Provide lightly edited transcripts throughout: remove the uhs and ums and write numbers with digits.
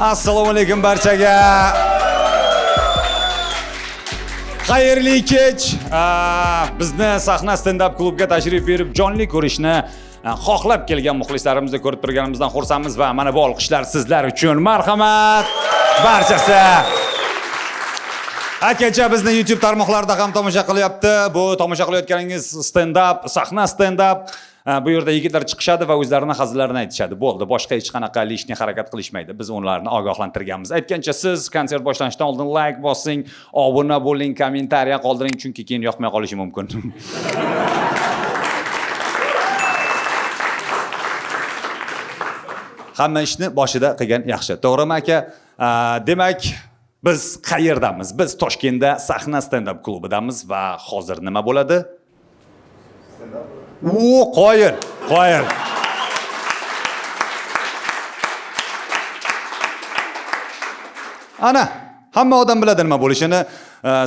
Assalomu alaykum barchaga. Xayrli kech. Bizni Sahna stand-up klubga tashrif buyurib jonli ko'rishni xohlab kelgan muxlislarimizni ko'rib turganimizdan xursandmiz va mana bu olqishlar sizlar uchun. Marhamat barchasi. Kecha bizni YouTube tarmoqlarida ham tomosha qilyapti. Bu tomosha qilayotganingiz stand-up, Sahna stand-up. Bu yerda yigitlar chiqishadi va o'zlarining hazillarni aytishadi. Bo'ldi, boshqa hech qanaqa lishni harakat qilishmaydi. Biz ularni ogohlantirganmiz. Aytgancha siz konsert boshlanishidan oldin like bosing, obuna bo'ling, kommentariya qoldiring, chunki keyin yoqmay qolishi mumkin. Hamma ishni boshida qilgan yaxshi. To'g'rimi aka? Demak, biz qayerdamiz? Biz Toshkentda Sahna stand-up klubidamiz va hozir nima bo'ladi? Qoyil. Ana, hamma odam biladi nima bo'lishini.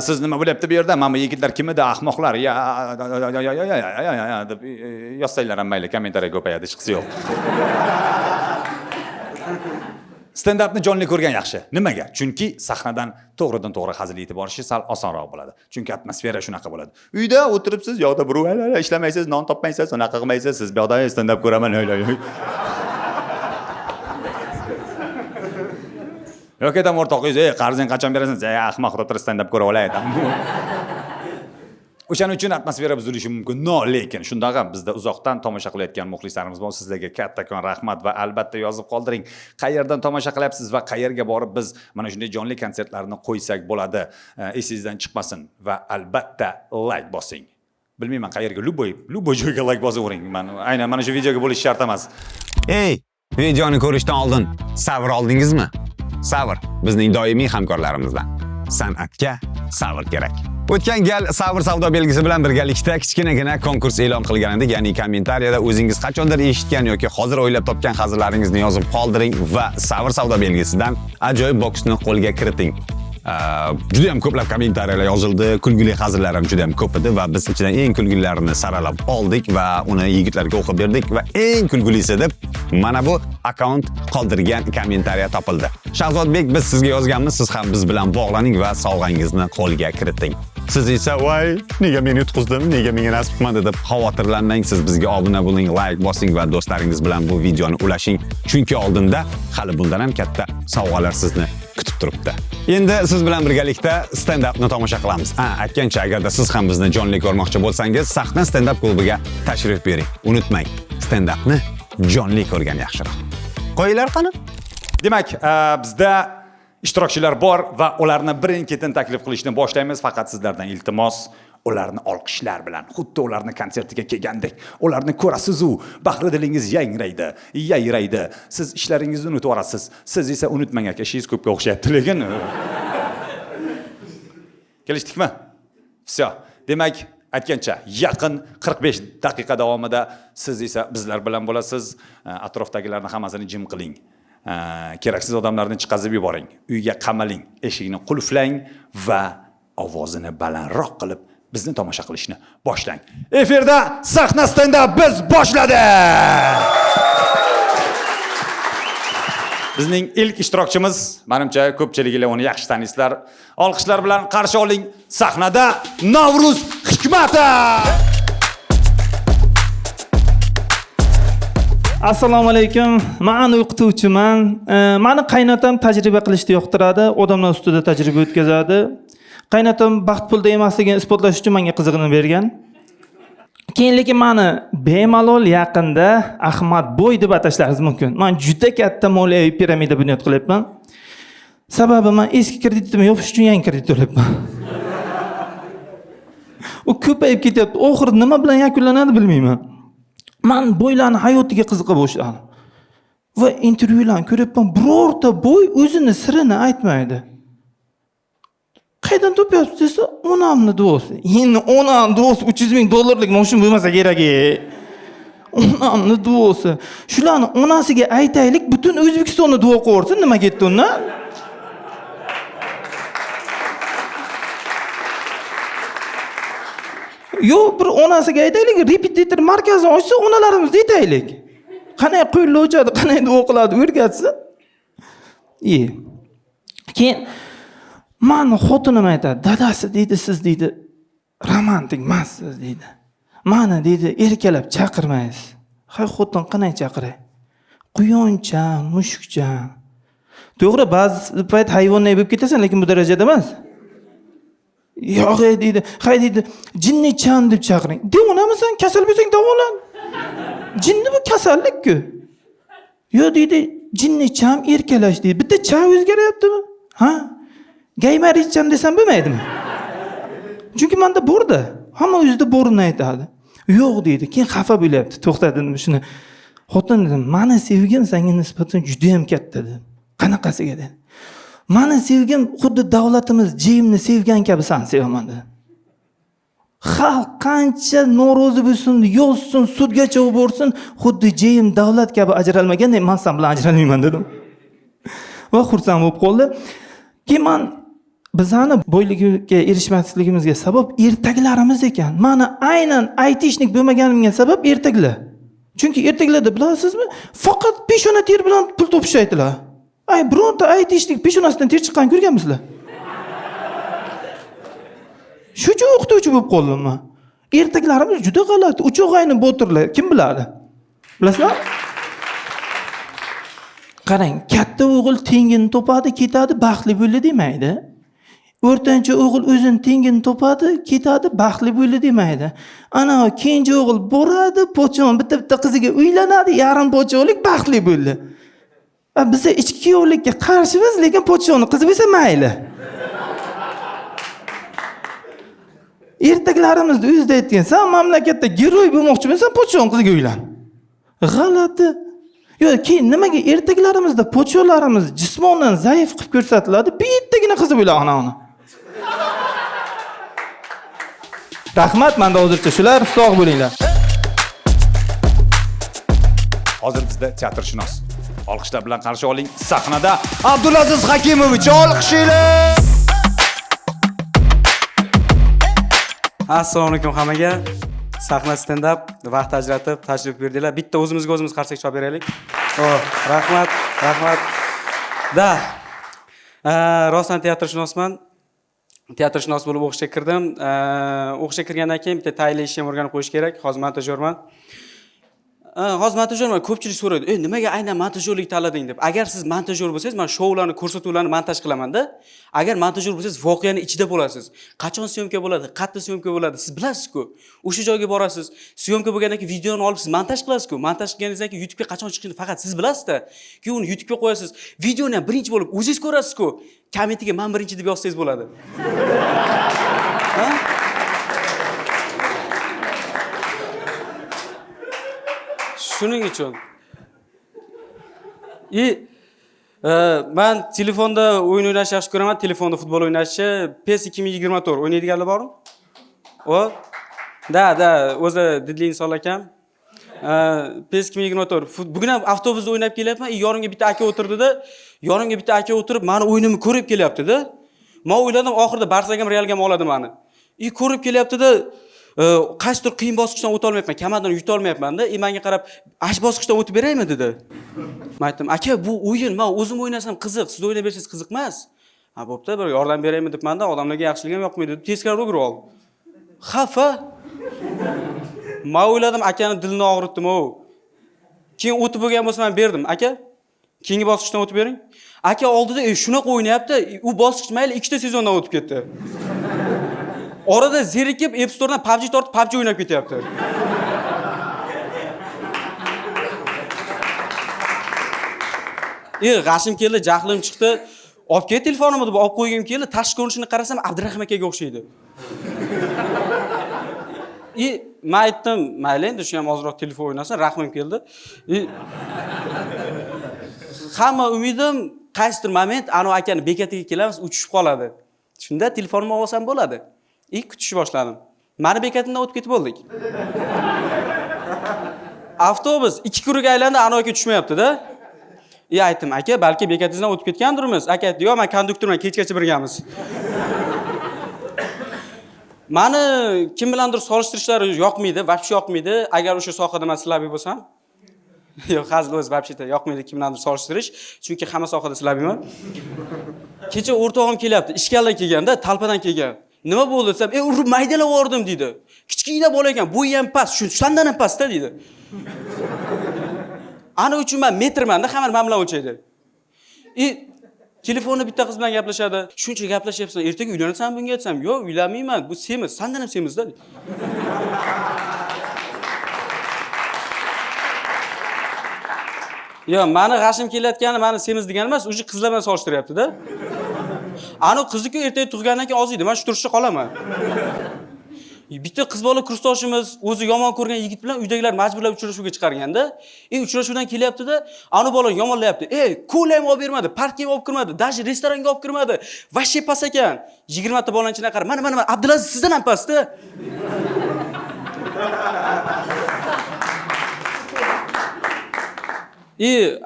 Siz nima bo'lyapti bu yerda? Mana bu yigitlar kim edi? Ahmoqlar. Deb yozsanglar ham mayli, kommentariya ko'payadi, hech qisi yo'q. Stand-upni jonli ko'rgan yaxshi. Nimaga? Chunki sahnadan to'g'ridan to'g'ri hazil yetib borishi sal osonroq bo'ladi. Chunki atmosfera shunaqa bo'ladi. Uyda o'tiribsiz, yo'qda bir ishlamaysiz, non topmaysiz, unaqa qilmaysiz, siz bu yoqda stand-up ko'raman. Yo'q etam o'rtoqingiz, qarzing qachon berasan? Ahmoq o'tirib stand-up ko'ra olaydi. O'shaning uchun atmosfera buzilishi mumkin. Lekin shundoq ham bizda uzoqdan tomosha qilayotgan muxlislarimiz bor. Sizlarga kattakon rahmat va albatta yozib qoldiring. Qayerdan tomosha qilyapsiz va qayerga borib biz mana shunday jonli konsertlarni qo'ysak bo'ladi. Esingizdan chiqmasin va albatta like bosing. Bilmayman qayerga, любой joyga like bosavering. Aynan mana shu videoga bo'lish shart emas. Videoni ko'rishdan oldin sabr oldingizmi? Sabr bizning doimiy hamkorlarimizdan. San'atga sabr kerak. O'tgan gal sabr savdo belgisi bilan birgalikda kichkinagina konkurs e'lon qilgan edik. Ya'ni kommentariyada o'zingiz qachondir eshitgan yoki hozir o'ylab topgan hazilalaringizni yozib qoldiring va sabr savdo belgisidan ajoyib boksni qo'lga kiriting. Juda ham ko'plab kommentariyalar yozildi, kulgili hazillar ham juda ham ko'p edi va biz ichidan eng kulgilarini saralab oldik va uni yigitlarga o'qib berdik va eng kulgilisi deb mana bu akkaunt qoldirgan kommentariya topildi. Shahzodbek, biz sizga yozganmiz, siz ham biz bilan bog'laning va sovg'angizni qo'lga kiriting. Siz esa voy, nega men yutqizdim, nega menga nasib qilmadi deb xavotirlanmang. Siz bizga obuna bo'ling, like bosing va do'stlaringiz bilan bu videoni ulashing. Chunki oldinda hali bundan ham katta sovg'alar sizni kutib turibdi. Endi siz bilan birgalikda stand-upni tomosha qilamiz. Aytgancha, agarda siz ham bizni jonli ko'rmoqchi bo'lsangiz, Sahna stand-up klubiga tashrif buyuring. Unutmang, stand-upni jonli ko'rgan yaxshiroq. Qo'yinglar qani? Demak, bizda ishtirokchilar bor va ularni birin-ketin taklif qilishni boshlaymiz. Faqat sizlardan iltimos, ularni olqishlar bilan, xuddi ularni konsertiga kelgandek, ularni ko'rasiz-u, bahri dilingiz yayraydi. Siz ishlaringizni unutib olasiz. Siz esa unutmang aka, ishingiz ko'pga o'xshayapti, lekin kelishdikmi? Vso. Demak, aytgancha, yaqin 45 daqiqa davomida siz esa bizlar bilan bo'lasiz. Atrofdagilarni hammasini jim qiling. Keraksiz odamlarni chiqazib yuboring. Uyga qamaling, eshikni qulflang va ovozini balandroq qilib bizni tomosha qilishni boshlang. Efirda Sahna stand-up biz boshladi. Bizning ilk ishtirokchimiz, menimcha ko'pchiliginglar uni yaxshi taniysizlar. Olqishlar bilan qarshi oling. Sahnada Navruz Hikmatov. Assalomu alaykum. Men o'qituvchiman. Meni qaynotam tajriba qilishni yoqtiradi, odamlar ustida tajriba o'tkazadi. Qaynotam baxt pulda emasligini isbotlash uchun menga qiziqni bergan. Keyin lekin meni bemalol yaqinda Ahmad Boy deb atashlaringiz mumkin. Men juda katta moliyaviy piramida bunyod qilyapman. Sababi men eski kreditimni yopish uchun yangi kredit to'layapman. U ko'payib ketyapti. Oxiri nima bilan yakunlanadi bilmayman. Men boylarning hayotiga qiziqa boshladim. Va intervyularni ko'ryapman, birorta boy o'zini sirini aytmaydi. Qaydan topyapsiz desa, onamni duosi. Endi onam duosi $300,000 mashina bo'lmasa kerak. Onamni duosi. Shularni onasiga aytaylik, butun O'zbekistonni duo qilsin, nima ketdi undan? Yo'q, bir onasiga aytaylik, repetitor markazini ochsa, onalarimizni aytaylik. Qanday qo'yilib o'chadi, qanday duo qiladi, o'rgatsin. Keyin mani xotinim aytadi, dadasi deydi, siz deydi romantik emassiz deydi. Mani deydi erkalab chaqirmaysiz. Hay xotin qanday chaqiray? Quyoncha, mushukcha. To'g'ri, ba'zi payt hayvonday bo'lib ketasan, lekin bu darajada emas. Yo'q deydi. Hay deydi, jinnicham deb chaqiring. Devonamisan, kasal bo'lsang davolan. Jinni bu kasallik-ku. Yo deydi, jinnicham erkalash deydi. Bitta cha o'zgaryaptimi? Ha? Gaymaricham desam bo'lmaydimi? Chunki menda borda. Hamma o'zida borini aytadi. Yo'q deydi. Keyin xafa bo'lyapti. To'xtadim shuni. Xotin dedim, "Mani sevgim senga nisbatan juda ham katta" dedi. Qanaqasiga dedi. "Mani sevgim xuddi davlatimiz Jeyimni sevgan kabi sen sevaman" dedi. Xalq qancha norozi bo'lsin, yozsin, sudgacha borsin, xuddi Jeyim davlat kabi ajralmaganda men sen bilan ajralmayman dedim. Va xursand bo'lib qoldi. Keyin men bizani boyligiga erishmasligimizga sabab ertaklarimiz ekan. Mana aynan aytishnik bo'lmaganimga sabab ertaklar. Chunki ertaklarda bilasizmi, faqat peshona ter bilan pul topishaydilar. Ay, bironta aytishnik peshonasidan ter chiqqan ko'rganmisizlar? Shucha o'qituvchi bo'lib qoldim men. Ertaklarimiz juda g'alati, uchoqayni botirlar, kim biladi? Bilasizlar? Qarang, katta o'g'il tengini topadi, ketadi, baxtli bo'ldi demaydi. O'rtancha o'g'il o'zini tengini topadi, ketadi, baxtli bo'ldi demaydi. Ana keyingi o'g'il boradi, pochon bitta qiziga uylanadi, yarim pochonlik baxtli bo'ldi. Biz ichki kuyovlikka qarshimiz, lekin pochoni qizi bo'lsa mayli. Ertaklarimizni o'zida aytgan, sen mamlakatda giroy bo'lmoqchisan, pochon qiziga uylan. G'alati. Yo'ki nimaga ertaklarimizda pochonlarimiz jismonan zaif qilib ko'rsatiladi, bittagina qizi bo'ladi ana. Rahmat, menda hozircha shular, sog' bo'linglar. Hozir bizda teatrshunos. Olqishlar bilan qarshi oling. Sahnada Abdulaziz Hakimovich, olqishinglar. Assalomu alaykum hammaga. Sahna stand up vaqt ajratib tashrif berdinglar. Bitta o'zimizga o'zimiz qarsak chop beraylik. Rahmat. Da. Rostdan teatrshunosman. Teatrshunos bo'lib o'qishga kirdim. O'qishga kirgandan keyin bitta tayinli ishim o'rganib qo'yish kerak. Hozir montajyorman. Ko'pchilik so'raydi, nimaga aynan montajyorlik tanlading deb. Agar siz montajyor bo'lsangiz, men shoularni, ko'rsatuvlarni montaj qilaman-da. Agar montajyor bo'lsangiz, voqeani ichida bo'lasiz. Qachon syomka bo'ladi, qayerda syomka bo'ladi, siz bilasiz-ku. O'sha joyga borasiz. Syomka bo'lgandan keyin videoni olib siz montaj qilasiz-ku. Montaj qilganingizdan keyin YouTube'ga qachon chiqishini faqat siz bilasiz-da. Keyin uni YouTube'ga qo'yasiz. Videoni ham birinchi bo'lib o'zingiz ko'rasiz-ku. Kommentiga men birinchi deb yozsangiz bo'ladi. Ha? Shuning uchun. Men telefonda o'yin o'ynashni yaxshi ko'raman, telefonda futbol o'ynashni. PES 2024 o'ynaydiganlar bormi? Da, o'zi didli insonlar ekan. PES 2024. Bugun ham avtobusda o'ynab kelyapman. Yonimga bitta aka o'tirdi-da, yonimga bitta aka o'tirib, meni o'yinimni ko'rib kelyapti-da. Men o'yladim, oxirida Barsaga ham Realga ham oladi meni. Ko'rib kelyapti-da, qaysidir qiyin bosqichdan o'ta olmayapman, kamandan yuta olmayapman-da. Menga qarab, ash bosqichdan o'tib beraymi dedi. Men aytdim, aka, bu o'yin, men o'zim o'ynasam qiziq, siz o'ynab bersangiz qiziq emas. Ha, bo'pti, bir yordam beraymi debman-da, odamlarga yaxshilik ham yoqmaydi deb teskari o'girib oldim. Xafa. Men o'yladim, akani dilini og'ritdim-o. Keyin o'tib bo'lgan bo'lsa men berdim. Aka, keyingi bosqichdan o'tib bering. Aka oldida shunaqa o'ynayapti, u bosqich mayli ikkita sezondan o'tib ketdi. Orada zerikib App Store'dan PUBG tortib PUBG o'ynab ketyapti. G'ashim keldi, jahlim chiqdi. Olib kel telefonimni deb olib qo'ygim keldi. Tashqi ko'rinishini qarasam Abdurahim akaga o'xshaydi. Men aytdim, mayli endi shu ham ozroq telefon o'ynasin, rahmim keldi. Hamma umidim qaysidir moment anu akani bekatiga kelamiz, uchishib qoladi. Shunda telefonimni olsam bo'ladi. Kutishni boshladim. Meni bekatimdan o'tib ketib bo'ldik. Avtobus 2 kuruga aylandi, anu aka tushmayapti-da. Aytdim, aka, balki bekatingizdan o'tib ketgandirmiz. Aka aytdi, "Yo'q, men konduktorman, kechgacha birgamiz." Meni kim bilandir solishtirishlari yoqmaydi, vaqti yoqmaydi. Agar o'sha sohada men silabiy bo'lsam, Yo'q, hazil o'zi вообще-то yoqmaydi kimlarni solishtirish, chunki hamma sohada silabman. Kecha o'rtog'im kelyapti, ishkaldan kelganda, talpadan kelgan. Nima bo'ldi desam, urib maydalab yubordim dedi. Kichkina bola ekan, bo'yi ham past, sandan ham pastda dedi. Ana uchun men metrmanda, hamma men bilan o'lchaydi. Telefonda bitta qiz bilan gaplashadi. Shuncha gaplashyapsan, ertaga uylanasanmi bunga aytsam, yo'q, uylanmayman, bu semiz, sandan ham semizda. Yo, meni g'ashim kelayotgani meni semiz degan emas, o'sha qizlar bilan solishtiryapti-da. Ana qiziku ertaga tug'gandan keyin oziydi, men shu turishda qolaman. Bitta qiz bola kursdoshimiz o'zi yomon ko'rgan yigit bilan uydagilar majburlab uchrashuvga chiqarganda, uchrashuvdan kelyapti-da, ana bola yomonlayapti. Ko'la ham olib bermadi, parkga olib kirmadi, даже restoranga olib kirmadi. Vashshe pas ekan. 20 ta bolani ichidan qarab, mana Abdulaziz sizdan ham pastda.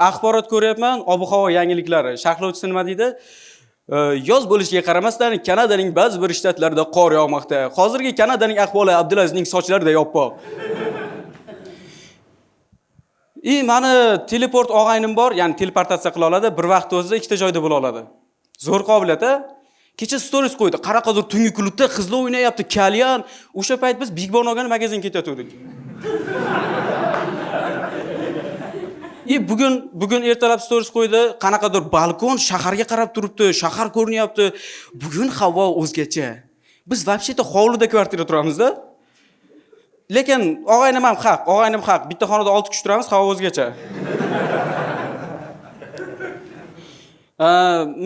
Axborot ko'ryapman, ob-havo yangiliklari. Sharhlovchisi nima deydi? Yoz bo'lishiga qaramasdan Kanadaning ba'zi bir shtatlarida qor yog'moqda. Hozirgi Kanadaning ahvoli Abdulazizning sochlarida yoppoq. Meni teleport og'aynim bor, ya'ni teleportatsiya qila oladi, bir vaqt o'zida ikkita joyda bo'la oladi. Zo'r qobiliyat-a? Kecha stories qo'ydi. Qaraqadir tungi klubda qizlar o'ynayapti, kalyan. O'sha payt biz Big Bon magazinga ketayotgandik. Bugun ertalab stories qo'ydi, qanaqadir balkon shaharga qarab turibdi, shahar ko'rinyapti. Bugun havo o'zgacha. Biz вообще-то hovlida kvartira turamiz-da. Lekin og'aynim ham haq. Bitta xonada 6 kishi turamiz, havo o'zgacha.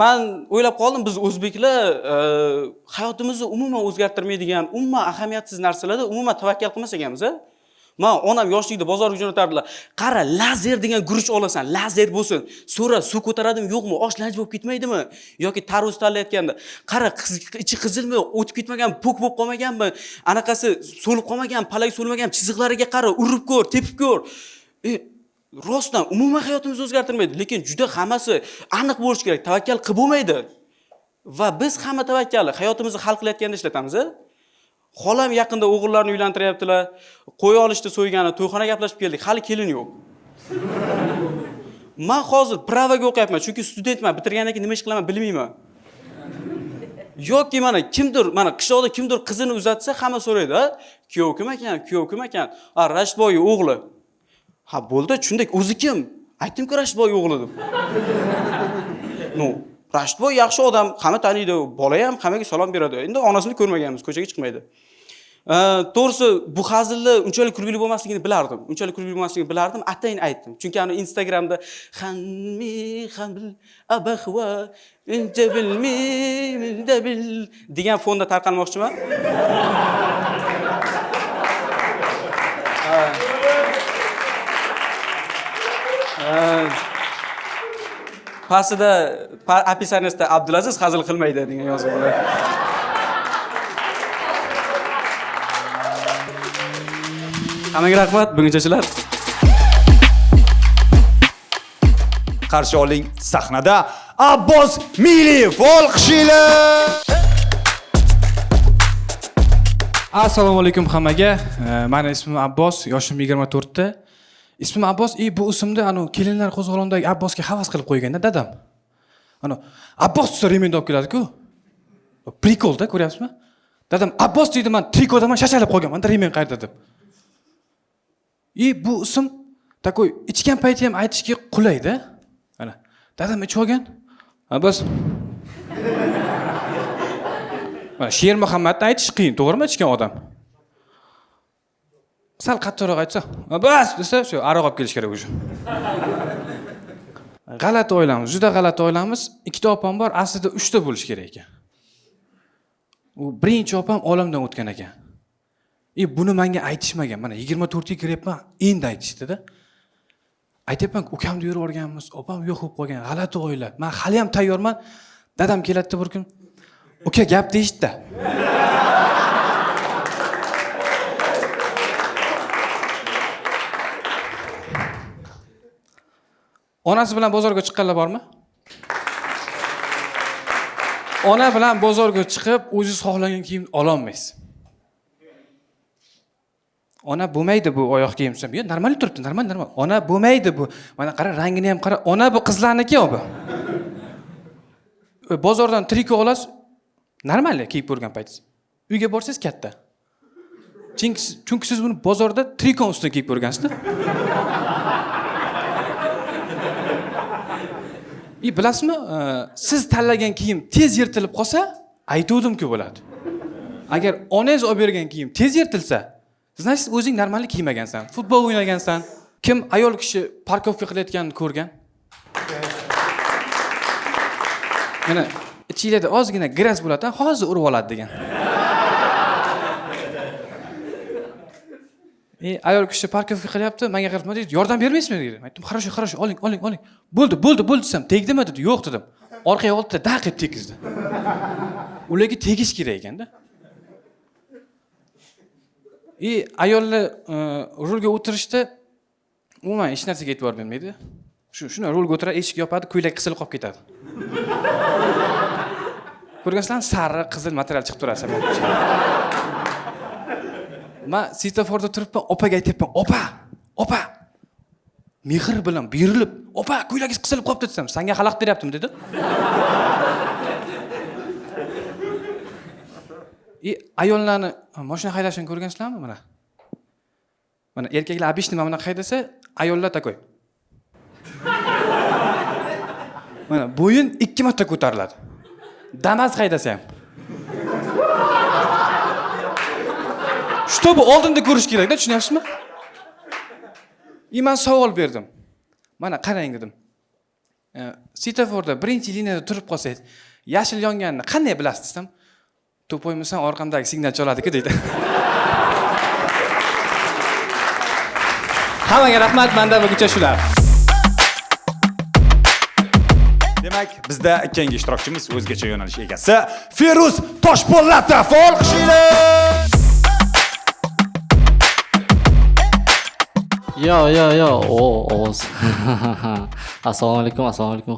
Men o'ylab qoldim, biz o'zbeklar hayotimizni umuman o'zgartirmaydigan, umuman ahamiyatsiz narsalarda umuman tavakkal qilmas ekanmiz-a? Men onam yoshlikda bozorga jo'natardilar. Qara, lazer degan guruch olasan, lazer bo'lsin. So'ra, suv ko'taradimi, yo'qmi, osh lanj bo'lib ketmaydimi? Yoki tarvuz tanlayotganda, qara, ichi qizilmi, o'tib ketmagan, pok bo'lib qolmaganmi? Anaqasi so'lib qolmagan, palak so'lmagan, chiziqlariga qara, urib ko'r, tepib ko'r. Rostdan umuman hayotimizni o'zgartirmaydi, lekin juda hammasi aniq bo'lish kerak, tavakkal qilib bo'lmaydi. Va biz hamma tavakkalni hayotimizni hal qilayotganda ishlatamiz-a? Xolam yaqinda o'g'illarni uylantiryaptilar. Qo'y olishda so'ygani, to'yxona gaplashib keldik. Hali kelin yo'q. Men hozir pravaga o'qiyapman, chunki studentman. Bitirgandan keyin nima ish qilaman bilmayman. Yoki mana qishloqda kimdir qizini uzatsa, hamma so'raydi, kuyov kim ekan? Rashidboy o'g'li. Ha, bo'ldi, shunday o'zi kim? Aytdim-ku Rashidboy o'g'li deb. Rashidboy yaxshi odam, hamma taniydi, bola ham hammaga salom beradi. Endi onasini ko'rmaganmiz, ko'chaga chiqmaydi. To'g'risi, bu hazilni unchalik kulgili bo'lmasligini bilardim. Atayin aytdim. Chunki ana Instagramda xanbil abahva intabil degan fonda tarqalmoqchiman. Pastida описаниесida Abdulaziz hazil qilmaydi degan yozib bor. Hammaga rahmat, bugunchachilar. Qarshi oling sahnada Abbos Miliyev, olqishinglar. Assalomu alaykum hammaga. Meni ismim Abbos, yoshim 24 ta. Ismim Abbos, bu ismni kelinlar qo'zg'olonidagi Abbosga havas qilib qo'yganda dadam. Abbos desa remenda olib keladi-ku. Prikolda, ko'ryapsizmi? Dadam Abbos deydi, men trikodaman shashalib qolganman, remen qayerda deb. Bu ism takoy ichgan payti ham aytishga qulaydi. Mana dadam ichib olgan. Abbos. Mana Sher Muhammadni aytish qiyin, to'g'rimi ichgan odam? Sal qattiqroq aytsa, "Abbos" desa, shu aroq olib kelish kerak o'sha. G'alati o'ylamiz, juda g'alati o'ylamiz. Ikkita opam bor, aslida 3 ta bo'lish kerak ekan. U birinchi opam olamdan o'tgan ekan. Buni menga aytishmagan. Mana 24 ga kiryapman, endi aytishdi-da. Aytyapman, ukamni yurib o'rganmiz, opam yo'q bo'lib qolgan. G'alati o'ylar. Men hali ham tayyorman. Dadam keladi bir kun. Uka gap deyishdi. Onasi bilan bozorga chiqqanlar bormi? Ona bilan bozorga chiqib, o'zingiz xohlagan kiyimni ola olmaysiz. Ona bo'lmaydi bu oyoq kiyim desam, "Yo'q, normal turibdi, normal. Ona bo'lmaydi bu. Mana qara, rangini ham qara. Ona bu qizlarniki bu." Bozordan triko olasiz, normal kiyib ko'rgan paytingiz. Uyga borsangiz katta. Chunki siz buni bozorda triko ustida kiyib ko'rgansiz-da. Bilasizmi, siz tanlagan kiyim tez yirtilib qolsa, aytuvdim-ku bo'ladi. Agar onangiz olib bergan kiyim tez yirtilsa, siz o'zing normal kiymagansan, futbol o'ynagansan. Kim ayol kishi parkovka qilayotganini ko'rgan? Mana ichingizda ozgina gras bo'ladi, hozir urib oladi degan. Ayol kishi parkovka qilyapti, menga qarab, "Yordam bermaysizmi?" dedi. Aytdim, "Хорошо, хорошо, oling. Bo'ldi desam, tegdimi?" dedi. "Yo'q" dedim. Orqaga oldi-da daq etib tegizdi. Ularga tegish kerak ekanda. Ayollar rulga o'tirishda umuman hech narsaga e'tibor bermaydi. Shuni rulga o'tiradi, eshik yopadi, ko'ylak qisilib qolib ketadi. Ko'rgansizlarmi, sariq, qizil material chiqib turadi samolyotda. Men svetoforda turibman, opaga aytyapman, "Opa! Mehr bilan berilib, opa, ko'ylagingiz qisilib qolibdi" desam, "Senga xalaqit beryaptim" dedi. Ayollarni mashina haydashini ko'rgansizlarmi mana? Mana erkaklar обычно mana haydasa, ayollar takoy. Mana bo'yin 2 marta ko'tariladi. Damas haydasa ham. Shtobi oldinda ko'rish kerak-da, tushunyapsizmi? Men savol berdim. Mana qarang dedim. Svetoforda birinchi liniyada turib qolsangiz, yashil yonganini qanday bilasiz desam, "To'poymisan, orqamdagi signal chaladi-ku" deydi. Hammaga rahmat, menda buguncha shular. Demak, bizda keyingi ishtirokchimiz o'zgacha yo'nalish egasi Feruz Toshpo'latov. Olqishlar. Yo, ovoz. Assalomu alaykum,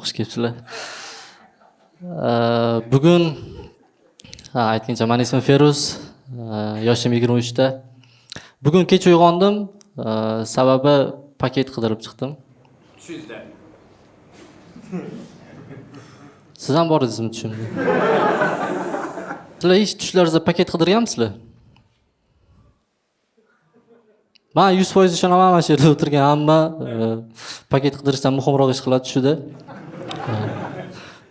xush kelibsizlar. Bugun aytgancha, men ismim Feruz, yoshim 23 ta. Bugun kech uyg'ondim, sababi paket qidirib chiqdim. Tushingizda. Siz ham bor edingizmi tushimda? Sizlar hech tushlaringizda paket qidirganmisizlar? Men 100% ishonaman, mana shu yerda o'tirgan hamma paket qidirishdan muhimroq ish qiladi tushida.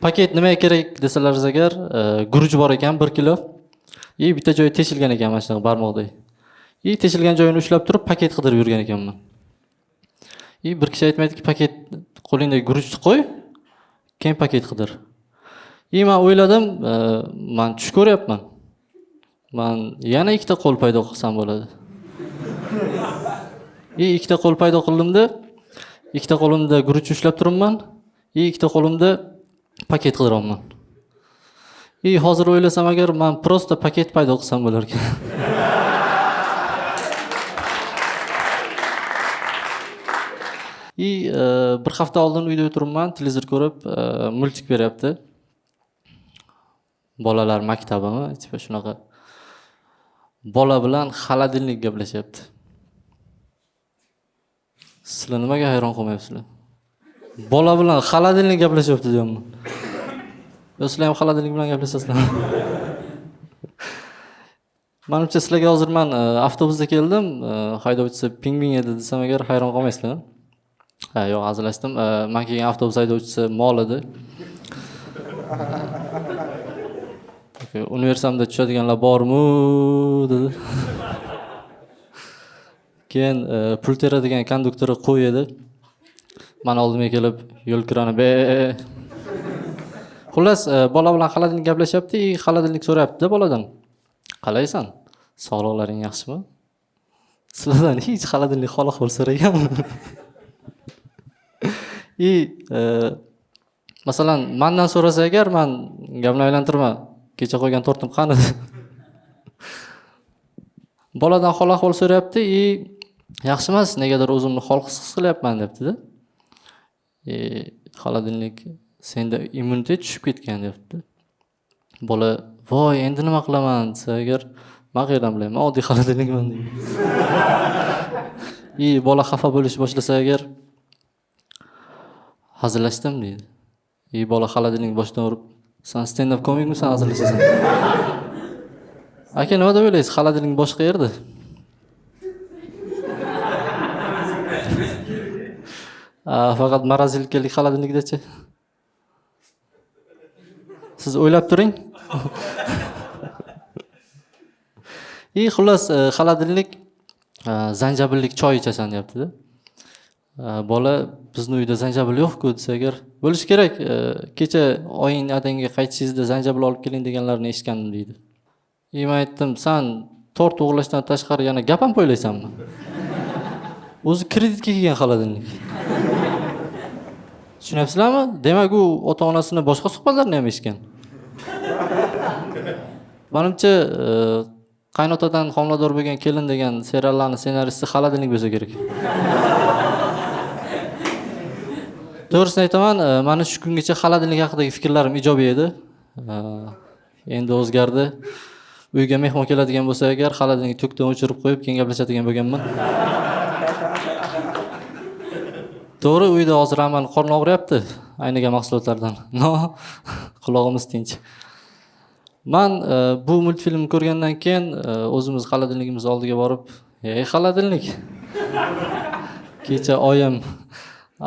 Paket nimaga kerak desalaringiz agar, guruch bor ekan 1 kilo. Bitta joyi teshilgan ekan mana shunaqa barmoqdek. Teshilgan joyini ushlab turib paket qidirib yurgan ekanman. Bir kishi aytmaydiki, paket qo'lingdagi guruchni qo'y, keyin paket qidir. Men o'yladim, men tush ko'ryapman. Men yana ikkita qo'l paydo qilsam bo'ladi. Ikkita qo'l paydo qildimda, ikkita qo'limda guruch ushlab turibman, ikkita qo'limda paket qidiryapman. Hozir o'ylasam agar men prosta paket paydo qilsam bo'lar ekan. Bir hafta oldin uyda o'tiribman, televizor ko'rib, multik beryapti. Bolalar maktabimi, tipa shunaqa. Bola bilan xolodilnik gaplashyapti. Sizlar nimaga hayron qolmayapsizlar? Bola bilan xolodilnik gaplashyapti deyapman. Sizlar ham xolodilnik bilan gaplashasizlarmi? Menimcha sizlarga hozir men avtobusda keldim, haydovchisi pingvin edi desam agar hayron qolmaysizlar. Yo'q, hazillashdim. Men kelgan avtobus haydovchisi mol edi. Universamda tushadiganlar bormi dedi. Keyin pul teradigan konduktori qo'y edi. Men oldimga kelib yo'lkirani Xullas, bola bilan xolodilnik gaplashyapti, xolodilnik so'rayapti boladan. "Qalaysan? Sog'liqlaring yaxshimi?" Sizlardan hech xolodilnik xoli so'raganmi? Masalan, mendan so'rasa agar, men gapni aylantirma. Kecha qo'ygan tortim qani? Boladan hol ahvol so'rayapti, yaxshi emas, negadir o'zimni xolqis his qilyapman debdi-da. Xolodilnik senda immunitet tushib ketgan debdi. Bola, "Voy, endi nima qilaman?" desa agar, Men qayerdan bilaman? Men oddiy xolodilnikman deydi. Bola xafa bo'lishni boshlasa agar hazillashdim deydi. Bola xolodilnik boshdan urib, "Sen stand up komikmisan, hazillashasan?" Aka, nima deb o'ylaysiz? Xolodilnik boshqa yerda. Faqat morozilikalik xolodilnikdachi. Siz o'ylab turing. Xullas, xolodilnik zanjabillik choy ichasan deyapti-da. Bola bizning uyda zanjabil yo'q-ku desa agar, bo'lish kerak. Kecha oying adangga qaytishingizda zanjabil olib keling deganlarini eshitgandim deydi. Men aytdim, "Sen tort o'g'irlashdan tashqari yana gap ham poylaysanmi?" O'zi kreditga kelgan xolodilnik. Tushunyapsizlarmi? Demak, u ota-onasini boshqa suhbatlarini ham eshitgan. Menimcha, qaynotadan homilador bo'lgan kelin degan seriallarning ssenaristi xolodilnik bo'lsa kerak. To'g'risini aytaman, meni shu kungacha xolodilnik haqidagi fikrlarim ijobiy edi. Endi o'zgardi. Uyga mehmon keladigan bo'lsa agar, xolodilnikni to'kdan o'chirib qo'yib, keyin gaplashadigan bo'lganman. To'g'ri, uyda hozir hamma qorni og'riyapti aynigan mahsulotlardan. Qulog'imiz tinch. Men bu multfilmni ko'rgandan keyin o'zimiz xolodilnikimiz oldiga borib, "Ey xolodilnik. Kecha oyim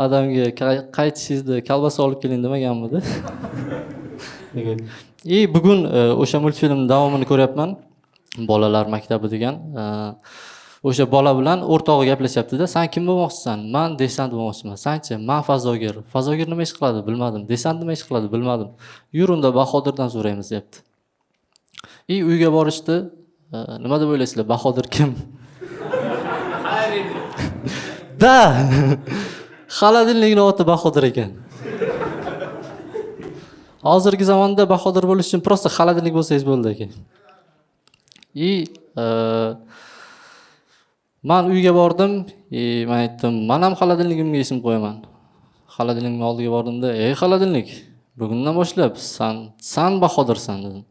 adamga qaytishingizda kolbasa olib keling demaganmidi?" Bugun o'sha multfilmning davomini ko'ryapman. Bolalar maktabi degan. O'sha bola bilan o'rtog'i gaplashyapti-da. "Sen kim bo'lmoqchisan?" "Men desant bo'lmoqchiman." "Sanchi?" "Men fazogir." "Fazogir nima ish qiladi?" "Bilmadim." "Desant nima ish qiladi?" "Bilmadim." "Yur unda Bahodirdan so'raymiz" deyapti. Uyga borishdi. Nima deb o'ylaysizlar? Bahodir kim? Da. Xolodilnikning oti Bahodir ekan. Hozirgi zamonda Bahodir bo'lish uchun prosta xolodilnik bo'lsangiz bo'ldi aka. Men uyga bordim, men aytdim, "Men ham xolodilnikimga ism qo'yaman." Xolodilnikning oldiga bordimda, "Ey xolodilnik, bugundan boshlab sen Bahodirsan" dedim.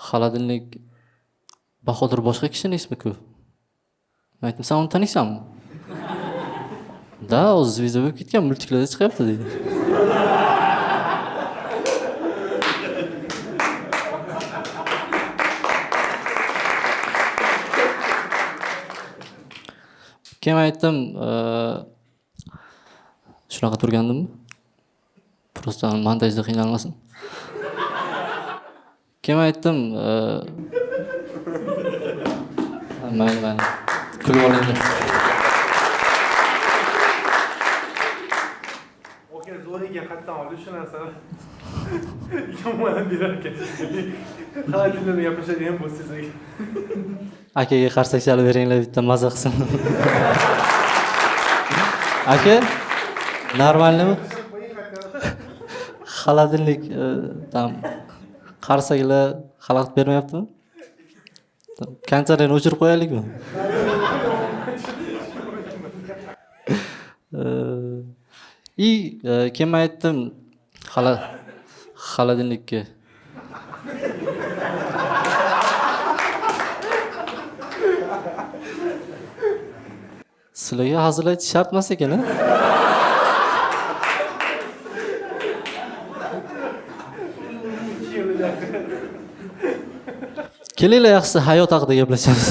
Xolodilnik Bahodir boshqa kishining ismi-ku. Men aytdim, "Sen uni taniysanmi?" "Da, o'zi zvezda bo'lib ketgan, multiklarda chiqyapti" dedi. Keyin aytdim, shunaqa turgandimmi? Prosta montajda qiynalmasin. Keyin aytdim, mayli, kulib olaylik. Okey, zo'r ekan, qayerdan oldi shu narsani? Yomondan berar ekan. Xolodilnikni gaplashadigan bo'lsangiz. Akaga qarsak chalib beringlar, bitta maza qilsin. Aka, normalmi? Xolodilnik qarsaklar xalaqit bermayaptimi? Konsertni o'chirib qo'yaylikmi? Keyin aytdim xolodilnikka. Sizlarga hazil aytish shart emas ekan-a? Kelinglar, yaxshisi hayot haqida gaplashamiz.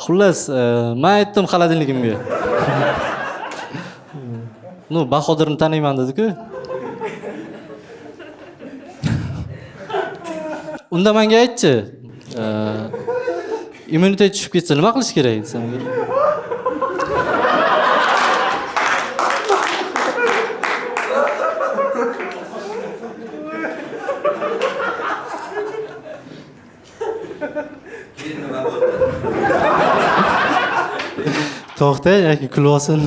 Xullas, men aytdim xolodilnikimga. Bahodirni taniyman dedi-ku. Unda menga aytchi, immunitet tushib ketsa nima qilish kerak desam. To'xta, yoki kulib olsin.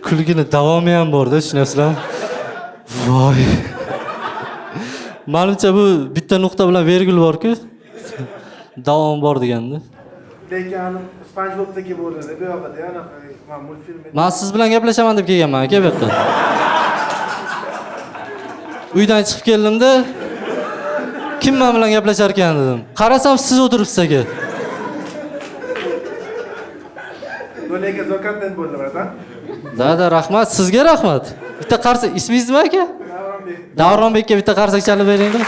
Kulgini davomi ham bor-da, tushunyapsizlarmi? Voy. Menimcha bu bitta nuqta bilan vergul bor-ku. Davom bor deganda. Lekin ani SpongeBob'dagi bo'ladi. Bu yoqda anaqa men multfilm. Men siz bilan gaplashaman deb kelganman aka bu yoqqa. Uydan chiqib keldimda kim men bilan gaplashar ekan dedim. Qarasam siz o'tiribsiz aka. Lekin zokontent bo'ldi birdan. Da rahmat, sizga rahmat. Bitta qarsak, ismingiz nima aka? Davronbek. Davronbekka bitta qarsak chalib bering-da.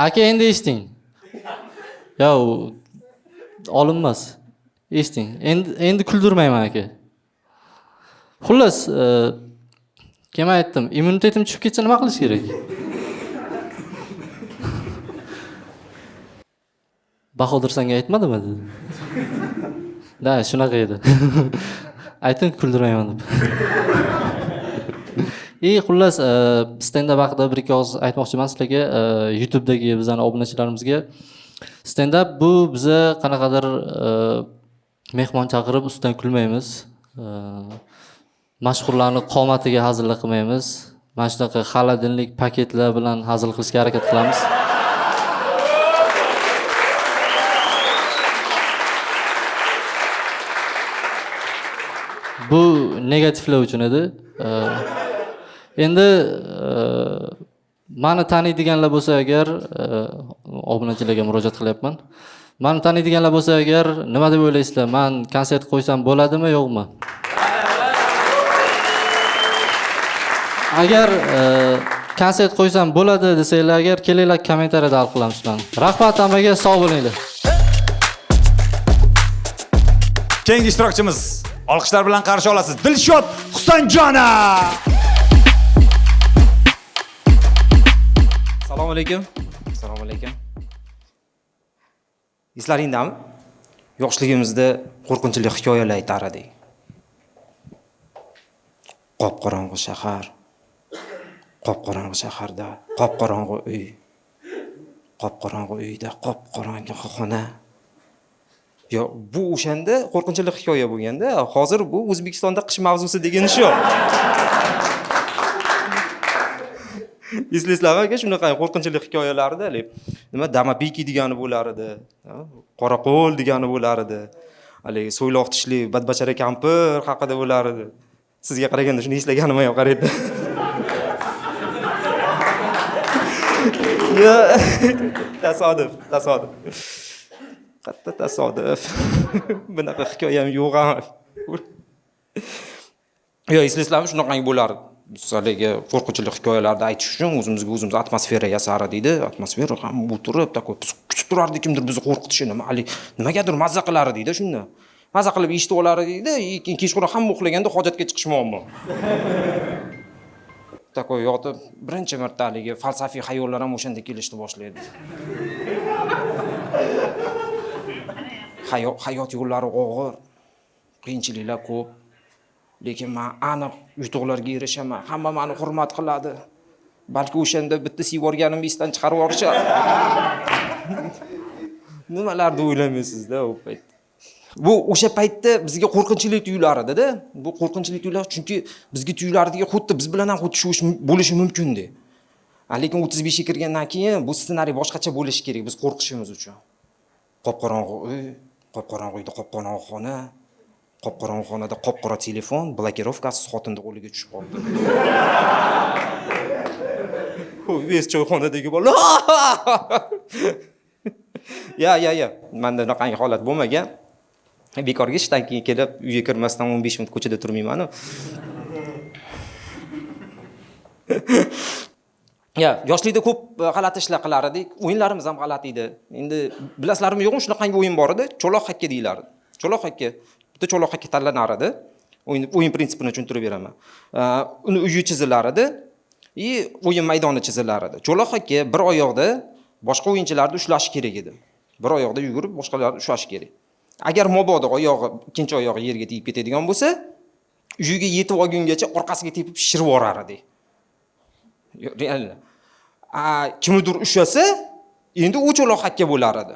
Aka endi eshiting. Yo, olinmas. Eshiting. Endi kuldirmayman aka. Xullas, kim aytdim, immunitetim tushib ketsa nima qilish kerak? Bahodir senga aytmadimi dedi. Da, shunaqa edi. Ayting kuldirmayman deb. Xullas, stand-up haqida bir ikki og'iz aytmoqchiman sizlarga, YouTube'dagi bizning obunachilarimizga. Stand-up bu biza qanaqadir mehmon chaqirib ustidan kulmaymiz. Mashhurlarning qomatiga hazillik qilmaymiz. Mana shunaqa xaladinlik paketlar bilan hazil qilishga harakat qilamiz. Bu negativlar uchun edi. Endi meni taniydiganlar bo'lsa agar obunachilarga murojaat qilyapman. Meni taniydiganlar bo'lsa agar nima deb o'ylaysizlar? Men konsert qo'ysam bo'ladimi, yo'qmi? Agar konsert qo'ysam bo'ladi desanglar, agar kelinglar kommentariyada hal qilamiz shuni. Rahmat hammaga, sog' bo'linglar. Keyingi ishtirokchimiz olqishlar bilan qarshi olasiz. Dilshod Husanjonov. Assalomu alaykum. Assalomu alaykum. Eslaringizmi? Yoshligimizda qo'rqinchli hikoyalar aytar edik. Qop-qorong'i shahar. Qop-qorong'i shaharda qop-qorong'i uy. Qop-qorong'i uyda qop-qorong'i xona. Yo, bu o'shanda qo'rqinchli hikoya bo'lganda, hozir bu O'zbekistonda qish mavzusi degani shu. Eslaysizlarmi aka, shunaqa qo'rqinchli hikoyalarda, nima Damapiki degani bo'lar edi, Qoraqo'l degani bo'lar edi. Haligi so'yloq tishli badbachara kampir haqida bo'lar edi. Sizga qaraganda shuni eslaganim yo'q, qaraydi. Ya, tasodif. Qatta tasodif. Bunaqa hikoyam yo'q ham. Yo, eslaysizlarmi, shunaqangi bo'lardi. Haligi qo'rqinchli hikoyalarni aytish uchun o'zimizga atmosfera yasar edi. Atmosfera ham o'tirib, takoy kutib turardi kimdir bizni qo'rqitishini. Nimagadir mazza qilar edi shunda. Mazza qilib eshitib olar edi, keyin kechqurun hamma uxlaganda hojatga chiqish muammo. Takoy yotib, birinchi marta haligi falsafiy xayollar ham o'shanda kelishni boshlaydi. Hayot yo'llari og'ir, qiyinchiliklar ko'p. Lekin men aniq yutuqlarga erishaman. Hamma meni hurmat qiladi. Balki o'shanda bitta sevorganimni esdan chiqarib yuborishar. Nimalarni o'ylamaysiz-da u payt. Bu o'sha paytda bizga qo'rqinchli tuyular edi-da. Bu qo'rqinchli tuyular chunki bizga tuyulardagi xuddi biz bilan ham xuddi bo'lishi mumkin-da. Lekin 35 ga kirgandan keyin bu ssenariy boshqacha bo'lishi kerak biz qo'rqishimiz uchun. Qop-qorong'i uy, qop-qorong'i uyda qop-qorong'i xona, qop-qorong'i xonada qop-qora telefon, blokirovkasiz xotinning qo'liga tushib qoldi. O ves choyxonadagi bola. Ya. Menda bunaqangi holat bo'lmagan. Bekorga ishdan keyin kelib, uyga kirmasdan 15 minut ko'chada turmayman-ku. Ya, yoshlikda ko'p g'alati ishlar qilar edik. O'yinlarimiz ham g'alati edi. Endi bilasizlarmi yo'qmi, shunaqangi o'yin bor edi. Cho'loq hakka deylardi. Cho'loq hakka. Bitta cho'loq hakka tanlanar edi. O'yin prinsipini tushuntirib beraman. Uni uyi chizilar edi. O'yin maydoni chizilar edi. Cho'loq hakka bir oyoqda boshqa o'yinchilarni ushlashi kerak edi. Bir oyoqda yugurib, boshqalarni ushlashi kerak. Agar mobodo oyog'i, ikkinchi oyog'i yerga tegib ketadigan bo'lsa, uyiga yetib olgungacha orqasiga tepib shirib yuborar edi. Real. Kimnidir ushlasa, endi u cho'loq hakka bo'lar edi.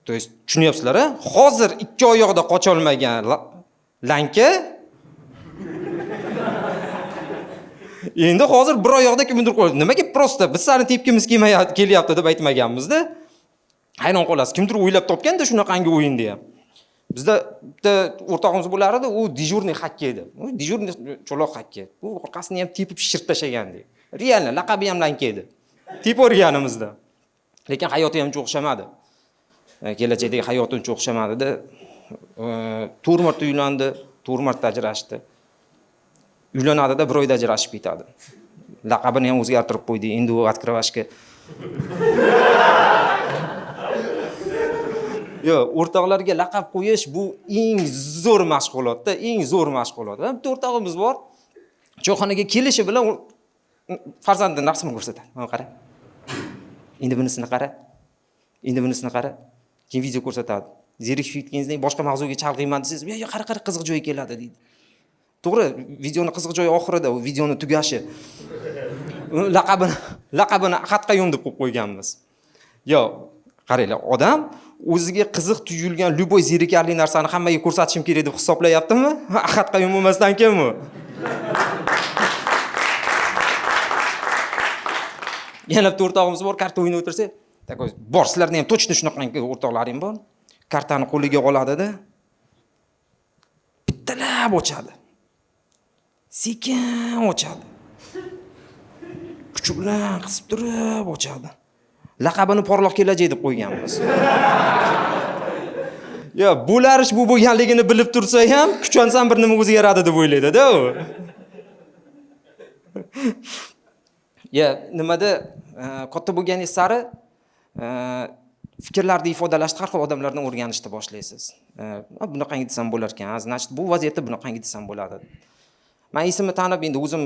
To есть, tushunyapsizlar-a? Hozir ikki oyoqda qocha olmagan lanka Endi hozir bir oyoqda kimdir qo'ydi. Nimaga prosta biz seni tepkimiz kelyapti deb aytmaganmiz-da. Hayron qolasiz. Kimdir o'ylab topganda shunaqangi o'yinni ham. Bizda bitta o'rtog'imiz bo'lar edi, u dejurniy hakka edi. U dejurniy cho'loq hakka. U orqasini ham tepib shishirib tashagan edi. Realni laqabi ham lanka edi. Tepib o'rganimizda. Lekin hayoti ham o'xshamadi. Kelajakdagi hayoti uncha o'xshamadida. 4 marta uylandi, 4 marta ajrashdi. Uylanadida 1 oyda ajrashib ketadi. Laqabini ham o'zgartirib qo'ydi. Endi u открывашка. Yo, o'rtoqlarga laqab qo'yish bu eng zo'r mashg'ulotda, eng zo'r mashg'ulot. Bitta o'rtog'imiz bor. Cho'xonaga kelishi bilan farzandining rasmini ko'rsatadi. Mana qara. Endi bunisini qara. Endi bunisini qara. Keyin video ko'rsatadi. Zerikib ketganingizdan boshqa mavzuga chalg'iyman desangiz, "Yo, qara qiziq joyi keladi" deydi. To'g'ri, videoni qiziq joyi oxirida, u videoni tugashi. Laqabini Ahad Qayyum deb qo'yib qo'yganmiz. Yo, qaranglar, odam o'ziga qiziq tuyulgan любой zerikarli narsani hammaga ko'rsatishim kerak deb hisoblayaptimi? Ahad Qayyum emasdan kimmi? Yana bitta o'rtog'imiz bor, karta o'ynab o'tirsa, takoy bor, sizlarda ham точно shunaqangi o'rtoqlaring bor. Kartani qo'liga oladi-da, bittalab ochadi. Sekin ochadi. Kuch bilan qisib turib ochadi. Laqabini porloq kelajak deb qo'yganmiz. Yo, bo'larish bu bo'lganligini bilib tursa ham, kuchansam bir nima o'zgaradi deb o'ylaydi-da u. Ya, nimada katta bo'lganingiz sari fikrlarni ifodalashni har xil odamlardan o'rganishni boshlaysiz. Bunaqangi desam bo'lar ekan, значит, bu vaziyatda bunaqangi desam bo'ladi. Men esimni tanib endi o'zim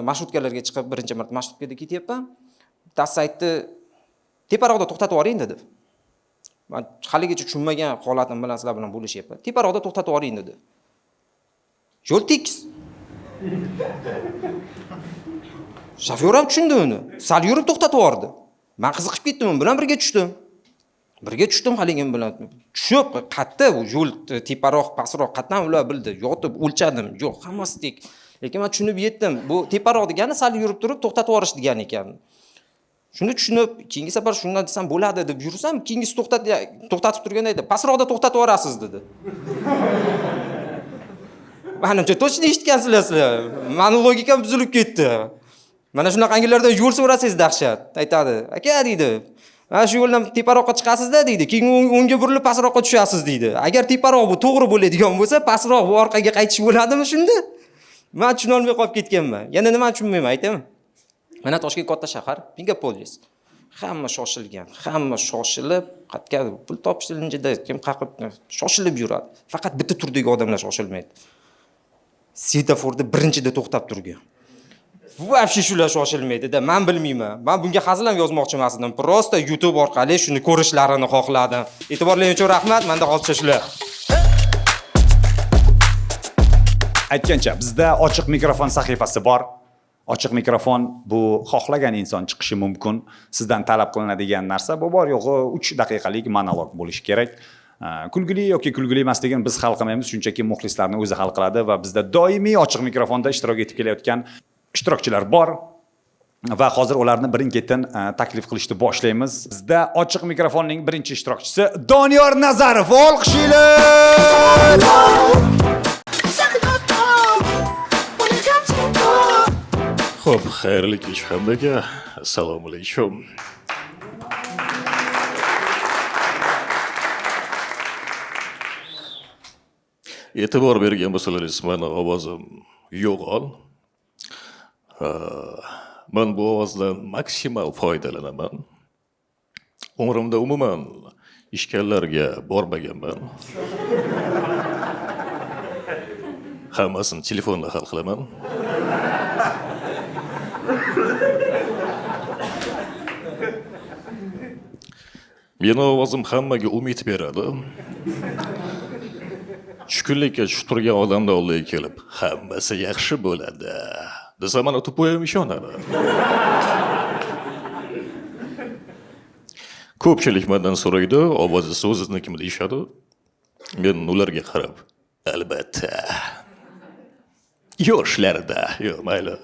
marshutkalarga chiqib birinchi marta marshutkada ketyapman. Bittasi aytdi, teparoqda to'xtatib yuboring dedi. Men haligacha tushunmagan holatim bilan sizlar bilan bo'lishyapman. Teparoqda to'xtatib yuboring dedi. Yo'l tekis. Shofyor ham tushundi uni. Sal yurib to'xtatib yubordi. Men qiziqib ketdim, u bilan birga tushdim. Haligim bilan tushib, qatta u yo'l teparoq, pastroq qatdan ular bildi. Yotib o'lchadim. Yo'q, hammasi tek. Lekin men tushunib yetdim. Bu teparoq degani sal yurib turib to'xtatib yuborish degani ekan. Shuni tushunib, keyingi safar shundan desam bo'ladi deb yursam, keyingisi to'xtatib turganda aytdi, pastroqda to'xtatib yuborasiz dedi. Menimcha точно eshitgansizlar sizlar. Meni logikam buzilib ketdi. Mana shunaqangilardan yo'l so'rasangiz dahshat. Aytadi, "Aka" deydi. "Mana shu yo'ldan teparoqqa chiqasiz-da" deydi. "Keyin o'ngga burilib pastroqqa tushasiz" deydi. Agar teparoq bu to'g'ri bo'ladigan bo'lsa, pastroq bu orqaga qaytish bo'ladimi shunda? Men tushuna olmay qolib ketganman. Yana nima tushunmayman, aytaman. Mana Toshkent katta shahar, Megapolis. Hamma shoshilgan, hamma shoshilib, qatga pul topish ilinjida kim qaqib shoshilib yuradi. Faqat bitta turdagi odamlar shoshilmaydi. Svetoforda birinchida to'xtab turgan. Вообще shular shoshilmaydi-da, men bilmayman. Men bunga hazil ham yozmoqchi emasdim. Prosta YouTube orqali shuni ko'rishlarini xohladim. E'tiborlaringiz uchun rahmat. Menda hozircha shular. Aytgancha, bizda ochiq mikrofon sahifasi bor. Ochiq mikrofon bu xohlagan inson chiqishi mumkin. Sizdan talab qilinadigan narsa bu bor yo'g'i 3 daqiqalik monolog bo'lishi kerak. Kulgili yoki kulgili emasligini biz hal qilmaymiz, shunchaki muxlislarning o'zi hal qiladi va bizda doimiy ochiq mikrofonda ishtirok etib kelayotgan ishtirokchilar bor va hozir ularni birin-ketin taklif qilishni boshlaymiz. Bizda ochiq mikrofonning birinchi ishtirokchisi Doniyor Nazarov. Olqishlar! Xo'p, xayrli kech hammaga. Assalomu alaykum. E'tibor bergan bo'lsangiz, meni ovozim yo'g'on. Men bu ovozdan maksimal foydalanaman. Umrimda umuman ishkallarga bormaganman. Hammasini telefonda hal qilaman. Meni ovozim hammaga umid beradi. Tushkunlikka tushib turgan odamlar oldiga kelib, hammasi yaxshi bo'ladi desa, mana tupoyim ishonadi. Ko'pchilik mendan so'raydi, ovozingiz o'zingizniki deyishadi. Men ularga qarab, albatta. yoshlarida. Yo'q, mayli.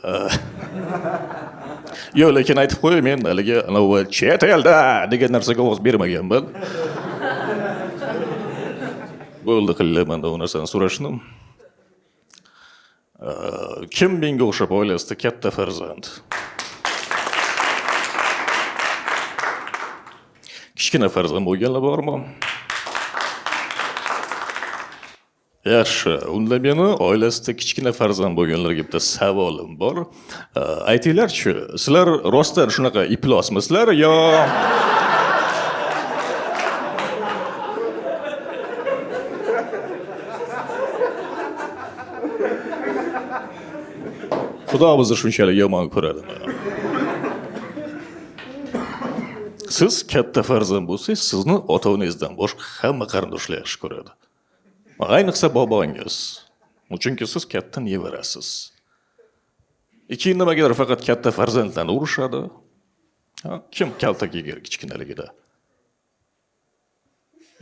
Yo'q, lekin aytib qo'y, men haligi anavi chet elda degan narsaga ovoz bermaganman. Bo'ldi qilaman u narsani so'rashni. Kim menga o'xshab oilasida katta farzand? Kichkina farzand bo'lganlar bormi? Yaxshi, unda meni oilasida kichkina farzand bo'lganlarga bitta savolim bor. Aytinglar-chi, sizlar rostdan shunaqa iplosmisizlar yo Xudo bizni shunchalik yomon ko'radimi? Siz katta farzand bo'lsangiz, sizni ota-onangizdan boshqa hamma qarindoshlar yaxshi ko'radi. Ayniqsa bobongiz. Chunki siz katta nevarasiz. Keyin nimagadir faqat katta farzandlarni urishadi. Kim kaltak yegar kichkinaligida?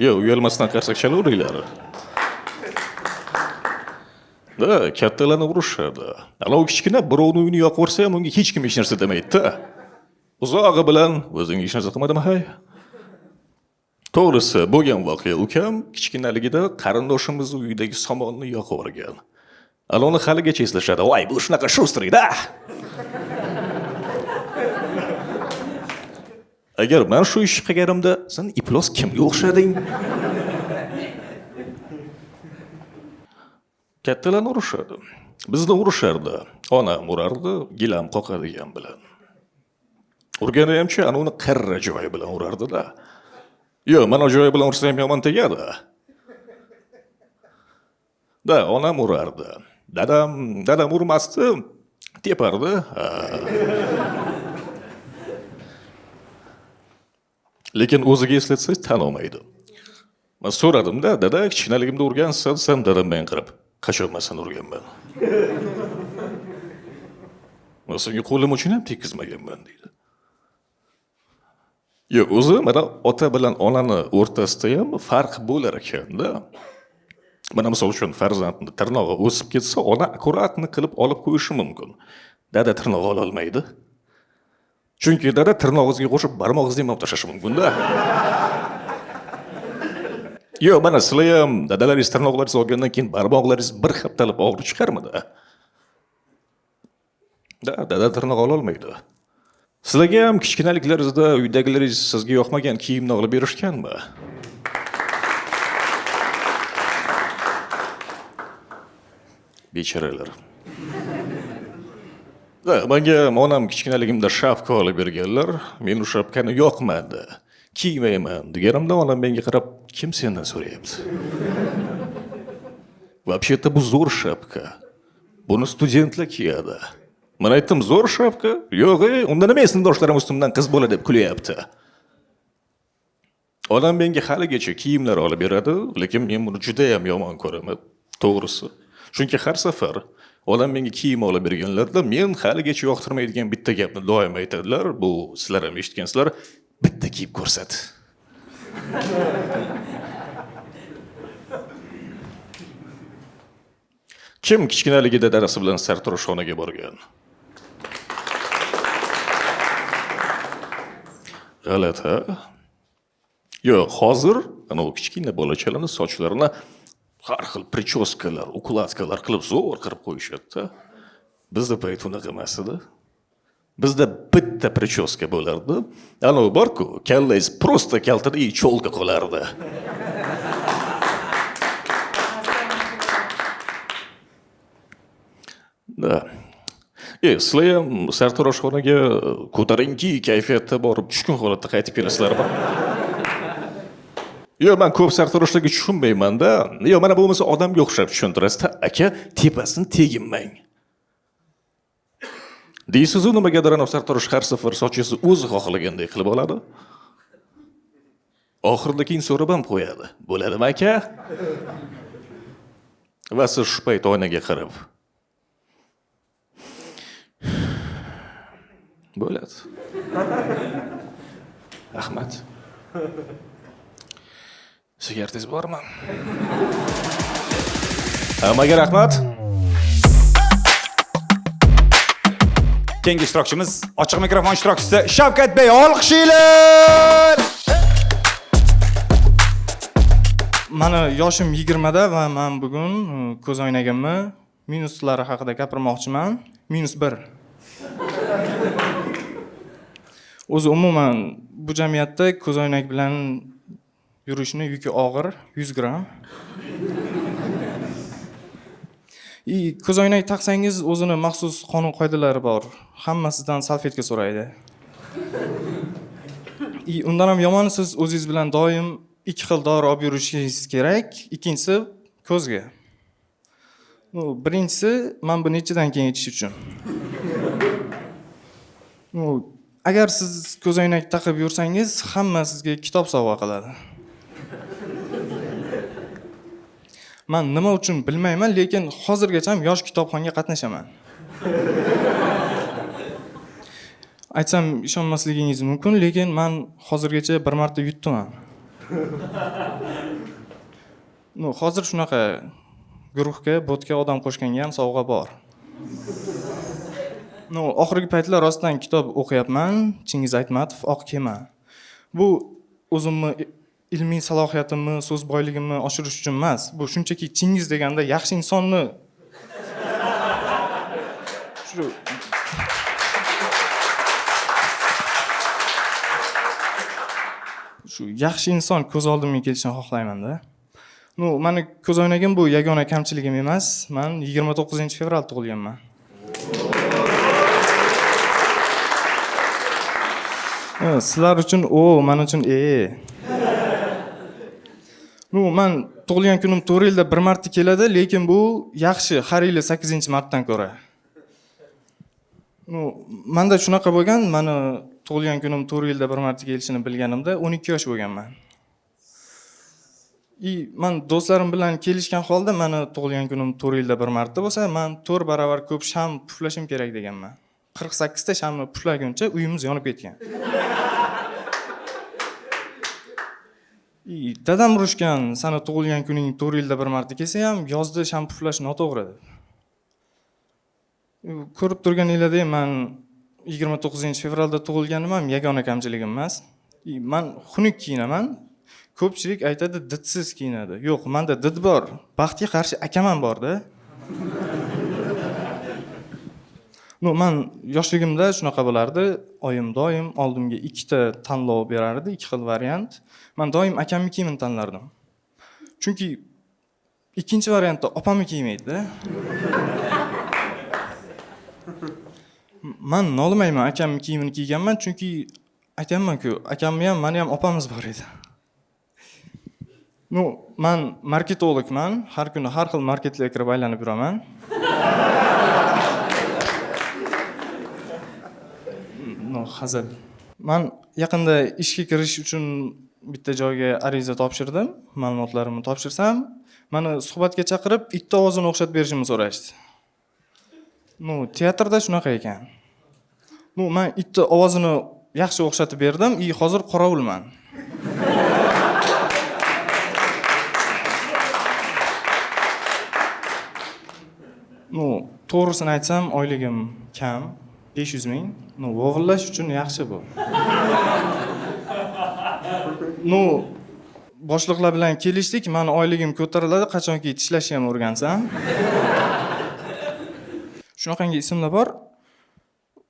Yo'q, uyalmasdan qarsak chalaveringlar. Da, kattalarni urishadi. Ana u kichkina birovning uyini yoqib o'rsa ham unga hech kim hech narsa demaydi-da. Uzog'i bilan o'zing hech narsa qilmadimi, hay? To'g'risi, bo'lgan voqea ukam kichkinaligida qarindoshimizning uyidagi somonni yoqib o'rgan. Ana uni haligacha eslashadi. Voy, bu shunaqa sho'strida. Agar men shu ishni qilganimda, sen iplos kimga o'xshading? Kattalarni urishadi. Bizni urishardi. Onam urardi, gilam qoqadigan bilan. Urgani hamchi ana uni qarra joyi bilan urardi-da. Yo'q, mana joyi bilan ursa ham yomon tegadi. Da, onam urardi. Dadam urmasdi, tepardi. Lekin o'ziga eslatsangiz tan olmaydi. Men so'radim-da, dada, kichkinaligimda urgansan, sen dadam men qirib, qachonmasan urganman. Men senga qo'lim uchun ham tekizmaganman deydi. Yo'q, o'zi mana ota bilan onani o'rtasida ham farq bo'lar ekan-da. Mana misol uchun farzandni tirnog'i o'sib ketsa, ona akkuratni qilib olib qo'yishi mumkin. Dada tirnoq ola olmaydi. Chunki dada tirnog'ingizga qo'shib barmog'ingizni ham olib tashlashi mumkin-da. Yo'q, mana sizlar ham dadalaringiz tirnoqlaringizni olgandan keyin barmoqlaringiz bir haftalab og'rib chiqarmidi? Dada tirnoq ola olmaydi. Sizlarga ham kichkinaliklaringizda uydagilaringiz sizga yoqmagan kiyimni olib berishganmi? Bechoralar. Menga onam kichkinaligimda shapka olib berganlar, men u shapkani yoqmadi. Kiymayman deganimda onam menga qarab, kim sendan so'rayapti? Вообще-то bu zo'r shapka. Buni studentlar kiyadi. Men aytdim, zo'r shapka? Yo'q, unda nima sinfdoshlarim ustimdan qiz bola deb kulyapti. Onam menga haligacha kiyimlar olib beradi, lekin men buni juda ham yomon ko'raman, to'g'risi. Chunki har safar onam menga kiyim olib berganlarda men haligacha yoqtirmaydigan bitta gapni doim aytadilar. Bu sizlar ham eshitgansizlar, bitta kiyib ko'rsat. Kim kichkinaligida dadasi bilan sartaroshxonaga borgan? G'alati. Yo'q, hozir ana u kichkina bolachalarning sochlarini har xil prichoskalar, ukladkalar qilib zo'r qilib qo'yishadi-da. Bizda payt unaqa emas edi. Bizda bitta prichoska bo'lardi. Ana u bor-ku, kallangiz prosta kaltada и cholga qolardi. Da. Sizlar ham sartaroshxonaga ko'tarinki kayfiyatda borib, tushkun holatda qaytib kelasizlarmi? Yo'q, men ko'p sartaroshlarga tushunmayman-da. Yo'q, mana bo'lmasa odamga o'xshab tushuntirasiz-da, aka, tepasini teginmang. Deysiz-ku, nimagadir ana sartarosh har safar sochingizni o'zi xohlagandek qilib oladi. Oxirida keyin so'rab ham qo'yadi. Bo'ladimi, aka? Va siz shu payt oynaga qarab bo'ladi. Rahmat. Sigaretingiz bormi? Hammaga rahmat. Keyingi ishtirokchimiz ochiq mikrofon ishtirokchisi Shavkat Bey, olqishinglar. Mani yoshim 20 da va men bugun ko'z o'ynagimni minuslari haqida gapirmoqchiman. -1. O'zi umuman bu jamiyatda ko'z o'ynak bilan yurishni yuki og'ir, 100 gram. Ko'z o'ynak taqsangiz o'zini maxsus qonun qoidalari bor. Hammasidan salfetka so'raydi. Undan ham yomoni siz o'zingiz bilan doim 2 xil dori olib yurishingiz kerak. Ikkinchisi ko'zga. Birinchisi men buni ichidan keyin ichish uchun. Agar siz ko'z o'ynak taqib yursangiz, hamma sizga kitob sovg'a qiladi. Men nima uchun bilmayman, lekin hozirgacha ham yosh kitobxonga qatnashaman. Aytsam ishonmasligingiz mumkin, lekin men hozirgacha bir marta yutdim. Hozir shunaqa guruhga bo'tga odam qo'shganga ham sovg'a bor. Oxirgi paytlar rostdan kitob o'qiyapman. Chingiz Aytmatov Oq kema. Bu o'zimni ilmiy salohiyatimni, so'z boyligimni oshirish uchun emas. Bu shunchaki Chingiz deganda yaxshi insonni shu yaxshi inson ko'z oldimga kelishini xohlayman-da. Meni ko'z o'ynagim bu yagona kamchiligim emas. Men 29-fevral tug'ilganman. Sizlar uchun men uchun men tug'ilgan kunim 4 yilda bir marta keladi, lekin bu yaxshi, har yili 8-martdan ko'ra. Menda shunaqa bo'lgan, meni tug'ilgan kunim 4 yilda bir marta kelishini bilganimda 12 yosh bo'lganman. Men do'stlarim bilan kelishgan holda meni tug'ilgan kunim 4 yilda bir marta bo'lsa, men 4 barobar ko'p sham puflashim kerak deganman. 48 ta shamni puflaguncha uyimiz yonib ketgan. Dadam urushgan, seni tug'ilgan kuning 4 yilda bir marta kelsa ham yozda sham puflash noto'g'ri deb. Ko'rib turganinglardek, men 29-fevralda tug'ilganim ham yagona kamchiligim emas. Men xunuk kiyinaman. Ko'pchilik aytadi, didsiz kiyinadi. Yo'q, menda did bor. Baxtga qarshi akam ham bor-da. Men yoshligimda shunaqa bo'lardi. Oyim doim oldimga 2 ta tanlov berardi, 2 xil variant. Men doim akamni kiyimini tanlardim. Chunki ikkinchi variantda opamni kiymaydi-da. Men nolimayman akamni kiyimini kiyganman, chunki aytaman-ku, akamni ham, meni ham opamiz bor edi. Men marketologman, har kuni har xil marketlarga kirib aylanib yuraman. Hazil. Men yaqinda ishga kirish uchun bitta joyga ariza topshirdim. Ma'lumotlarimni topshirsam, meni suhbatga chaqirib, itni ovozini o'xshatib berishimni so'rashdi. Teatrda shunaqa ekan. Men itni ovozini yaxshi o'xshatib berdim, hozir qorovulman. To'g'risini aytsam, oyligim kam, 500 ming. O'g'illash uchun yaxshi bu. Boshliqlar bilan kelishdik, meni oyligim ko'tariladi, qachonki tishlashni ham o'rgansam. Shunaqangi ismlar bor.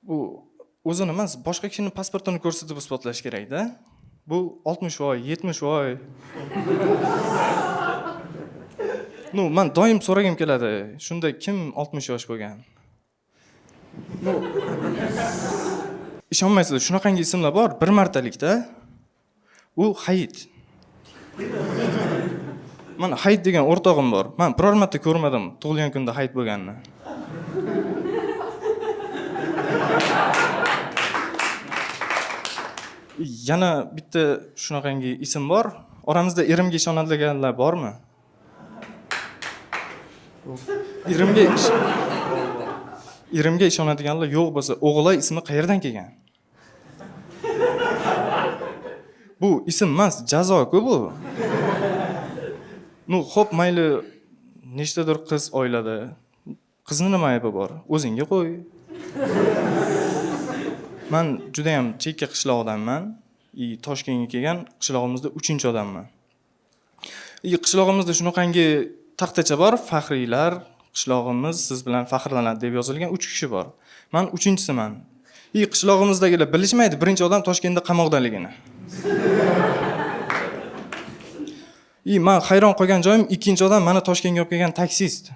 Bu o'zini emas, boshqa kishining pasportini ko'rsatib isbotlash kerak-da. Bu 60 voy, 70 voy. Men doim so'ragim keladi. Shunda kim 60 yosh bo'lgan? Ishonmaysizlar, shunaqangi ismlar bor, bir martalikda. U Hayit. Men Hayit degan o'rtog'im bor. Men biror marta ko'rmadim tug'ilgan kunda Hayit bo'lganini. Yana bitta shunaqangi ism bor. Oramizda erimga ishonadiganlar bormi? Erimga ishonadiganlar yo'q bo'lsa, o'g'ilay ismi qayerdan kelgan? Bu ism emas, jazo-ku bu. Xo'p, mayli nechtadir qiz oilada. Qizni nima aybi bor? O'zingga qo'y. Men juda ham chekka qishloqdanman. Toshkentga kelgan qishlog'imizda 3-odamman. Qishlog'imizda shunaqangi taxtacha bor, faxriylar, qishlog'imiz siz bilan faxrlanadi deb yozilgan 3 kishi bor. Men 3-chisiman. Qishlog'imizdagilar bilishmaydi birinchi odam Toshkentda qamoqdaligini. Men hayron qolgan joyim ikkinchi odam mana Toshkentga olib kelgan taksist.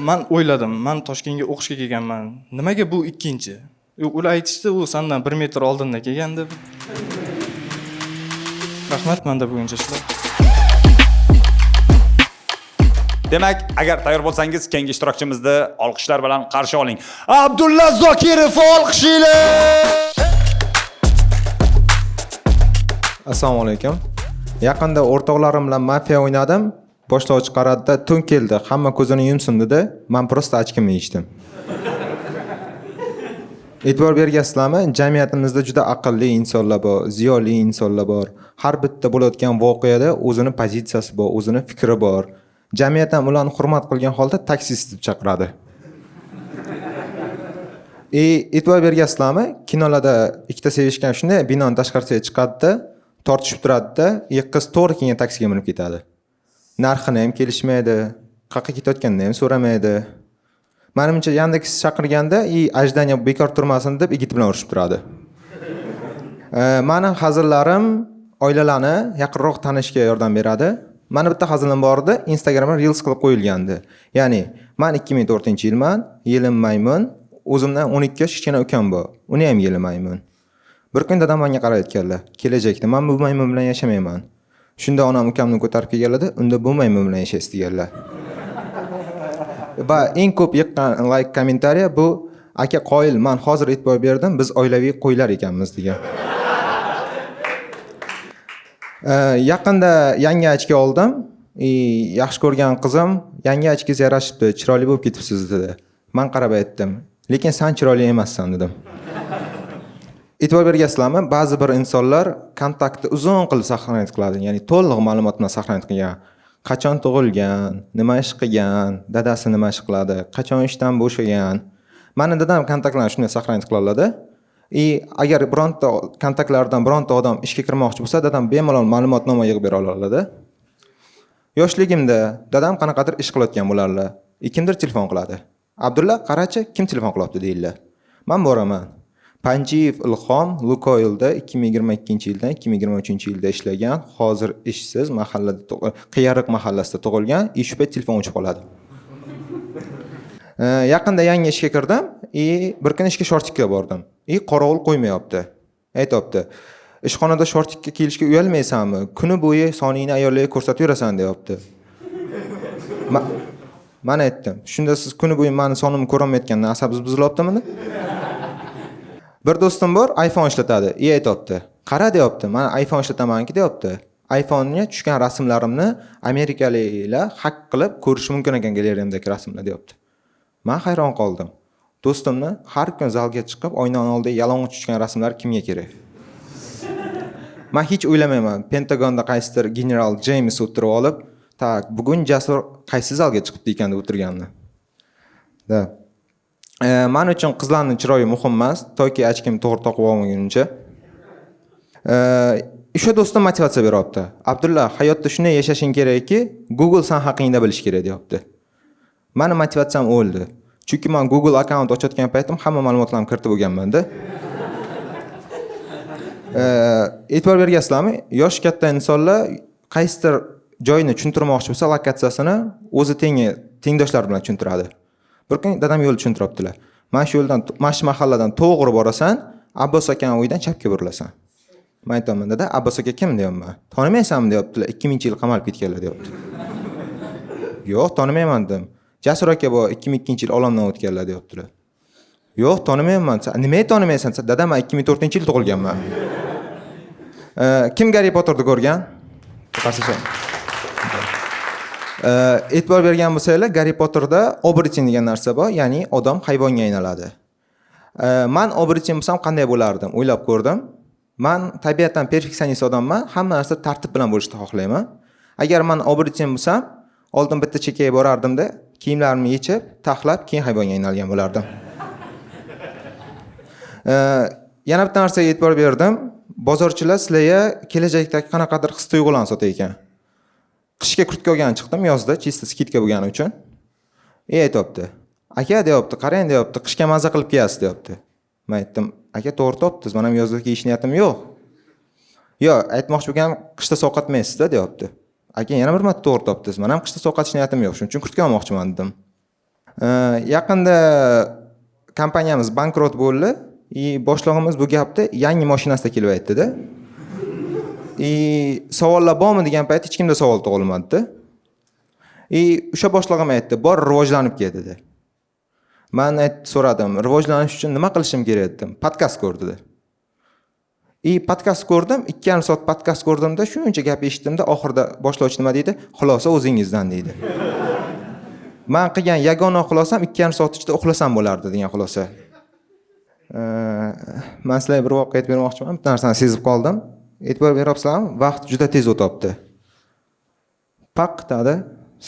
Men o'yladim, men Toshkentga o'qishga kelganman. Nimaga bu ikkinchi? Ular aytishdi, u sendan 1 metr oldinda kelgan deb. Rahmat, menda buguncha shular. Demak, agar tayyor bo'lsangiz, keyingi ishtirokchimizni olqishlar bilan qarshi oling. Abdulla Zokirov olqishinglar. Assalomu alaykum. Yaqinda o'rtoqlarim bilan mafiya o'ynadim. Boshlovchi qaradida tun keldi, hamma ko'zini yumsin dedi. Men prosta ochkimni ichdim. E'tibor bergansizlarmi? Jamiyatimizda juda aqlli insonlar bor, ziyoli insonlar bor. Har bitta bo'layotgan voqeada o'zining pozitsiyasi bor, o'zining fikri bor. Jamiyat ham ularni hurmat qilgan holda taksist deb chaqiradi. E'tibor bergansizlarmi? Kinolarda ikkita sevishgan shunday binoning tashqarisiga chiqadi-da, tortishib turadi-da, qiz to'g'ri kelgan taksiga minib ketadi. Narxini ham kelishmaydi, qayerga ketayotganini ham so'ramaydi. Menimcha Yandex chaqirganda, ajdaniya bekor turmasin deb yigit bilan urushib turadi. Meni hazillarim oilalarni yaqinroq tanishga yordam beradi. Mana bitta hazilim bor edi, Instagramga Reels qilib qo'yilgandi. Ya'ni, men 2004-yilman, yilim maymun, o'zimdan 12 yosh kichkina ukam bor. Uni ham yili maymun. Bir kun dadam menga qarab aytganlar, kelajakda men bu maymun bilan yashamayman. Shunda onam ukamni ko'tarib kelganlarda, unda bu maymun bilan yashaysiz deganlar. Va eng ko'p yiqqan like kommentariya bu aka qoyil, men hozir e'tibor berdim, biz oilaviy qo'ylar ekanmiz degan. Yaqinda yangi ochka oldim. Yaxshi ko'rgan qizim, yangi ochkangiz yarashibdi, chiroyli bo'lib ketibsiz dedi. Men qarab aytdim, lekin sen chiroyli emassan dedim. E'tibor bergansizlarmi? Ba'zi bir insonlar kontaktni uzun qilib saqlanib qiladi, ya'ni to'liq ma'lumotni saqlanib qilgan. Qachon tug'ilgan, nima ish qilgan, dadasi nima ish qiladi, qachon ishdan bo'shagan. Meni dadam kontaktlarni shunday saqlanib qiladi. Agar bironta kontaktlardan bironta odam ishga kirmoqchi bo'lsa, dadam bemalol ma'lumotnoma yig'ib bera oladi. Yoshligimda dadam qanaqadir ish qilayotgan bo'larlar. Kimdir telefon qiladi. Abdulla, qarachi, kim telefon qilyapti deydilar. Men boraman. Panjiyev Ilhom Lukoilda 2022-yildan 2023-yilda ishlagan, hozir ishsiz, mahallada Qiyariq mahallasida tug'ilgan, shu payt telefon o'chib qoladi. Yaqinda yangi ishga kirdim, bir kun ishga shortikka bordim. Qorovul qo'ymayapti. Aytibdi, ishxonada shortikka kelishga uyalmaysanmi? Kuni bo'yi soningni ayollarga ko'rsatib yurasan deyapti. Men aytdim, shunda siz kuni bo'yi meni sonimni ko'rolmayotgandan asabingiz buzilyaptimi? Bir do'stim bor, iPhone ishlatadi. Aytibdi, qara deyapti, men iPhone ishlatamanki deyapti. iPhone'ga tushgan rasmlarimni amerikaliklar hack qilib ko'rish mumkin ekan galereyamdagi rasmlar deyapti. Men hayron qoldim. Do'stimni har kun zalga chiqib, oynaning oldida yalang'och tushgan rasmlar kimga kerak? Men hech o'ylamayman. Pentagonda qaysidir general James o'tirib olib, "Tak, bugun Jasur qaysi zalga chiqibdi ekan" deb o'tirganini. Da. Men uchun qizlarning chiroyi muhim emas, toki ochkim to'g'ri toqib olmaguncha. O'sha do'stim motivatsiya beryapti. Abdulla, hayotda shunday yashashing kerakki, Google san haqingda bilish kerak deyapti. Meni motivatsiyam o'ldi. Chunki men Google akkaunt ochayotgan paytim hamma ma'lumotlarni kiritib bo'lganman-da. E'tibor bergansizlarmi? Yosh katta insonlar qaysidir joyni tushuntirmoqchi bo'lsa, lokatsiyasini o'zi tengdoshlar bilan tushuntiradi. Bir kun dadam yo'l tushuntiribdilar. Mana shu yo'ldan, mana shu mahalladan to'g'ri borasan, Abbos akaning uyidan chapga burilasan. Men aytaman, dada, Abbos aka kim deyapman. Tanimaysanmi deyaptilar. 2000-yil qamalib ketganlar deyapti. Yo'q, tanimayman dedim. Jasur aka bor 2002-yil olamdan o'tganlar deyaptilar. Yo'q, tanimayman. Nimaga tanimaysan? Dadam 2004-yil tug'ilganman. Kim Harry Potterni ko'rgan? Qarshi. E'tibor bergan bo'lsanglar, Harry Potterda oboritin degan narsa bor, ya'ni odam hayvonga aylanadi. Men oboritin bo'lsam qanday bo'lardim? O'ylab ko'rdim. Men tabiatan perfeksionist odamman, hamma narsa tartib bilan bo'lishni xohlayman. Agar men obritsem bo'lsam, oldin bitta chekkaga borardimda, kiyimlarimni yechib, taxlab, keyin hayvonga aylangan bo'lardim. Yana bitta narsaga e'tibor berdim. Bozorchilar sizlarga kelajakdagi qanaqadir his-tuyg'ularni sotar ekan. Qishga kurtka olgan chiqdim yozda, chista skidka bo'lgani uchun. Aytibdi. Aka deyapti, qarang deyapti, qishga maza qilib kiyasiz deyapti. Men aytdim, aka to'g'ri topdingiz, men ham yozda kiyish niyatim yo'q. Yo'q, aytmoqchi bo'lganim, qishda sovqatmaysiz-da deyapti. Aka yana bir marta to'g'ri topdingiz, men ham qishda sovqatish niyatim yo'q, shuning uchun kurtka olmoqchiman dedim. Yaqinda kompaniyamiz bankrot bo'ldi. Boshlig'imiz bu gapni yangi mashinasida kelib aytdi-da. Savollar bormi degan payt hech kimda savol tug'ilmadi-da. O'sha boshlig'im aytdi, bor rivojlanib ket dedi. Men so'radim, rivojlanish uchun nima qilishim kerak dedim. Podkast ko'r dedi. Podkast ko'rdim, 2,5 soat podkast ko'rdimda, shuncha gap eshitdimda, oxirida boshlovchi nima deydi? Xulosa o'zingizdan deydi. Men qilgan yagona xulosam 2,5 soat ichida uxlasam bo'lardi degan xulosa. Men sizlarga bir voqea aytib bermoqchiman. Bitta narsani sezib qoldim. E'tibor beryapsizlarmi? Vaqt juda tez o'tibdi. Paqtada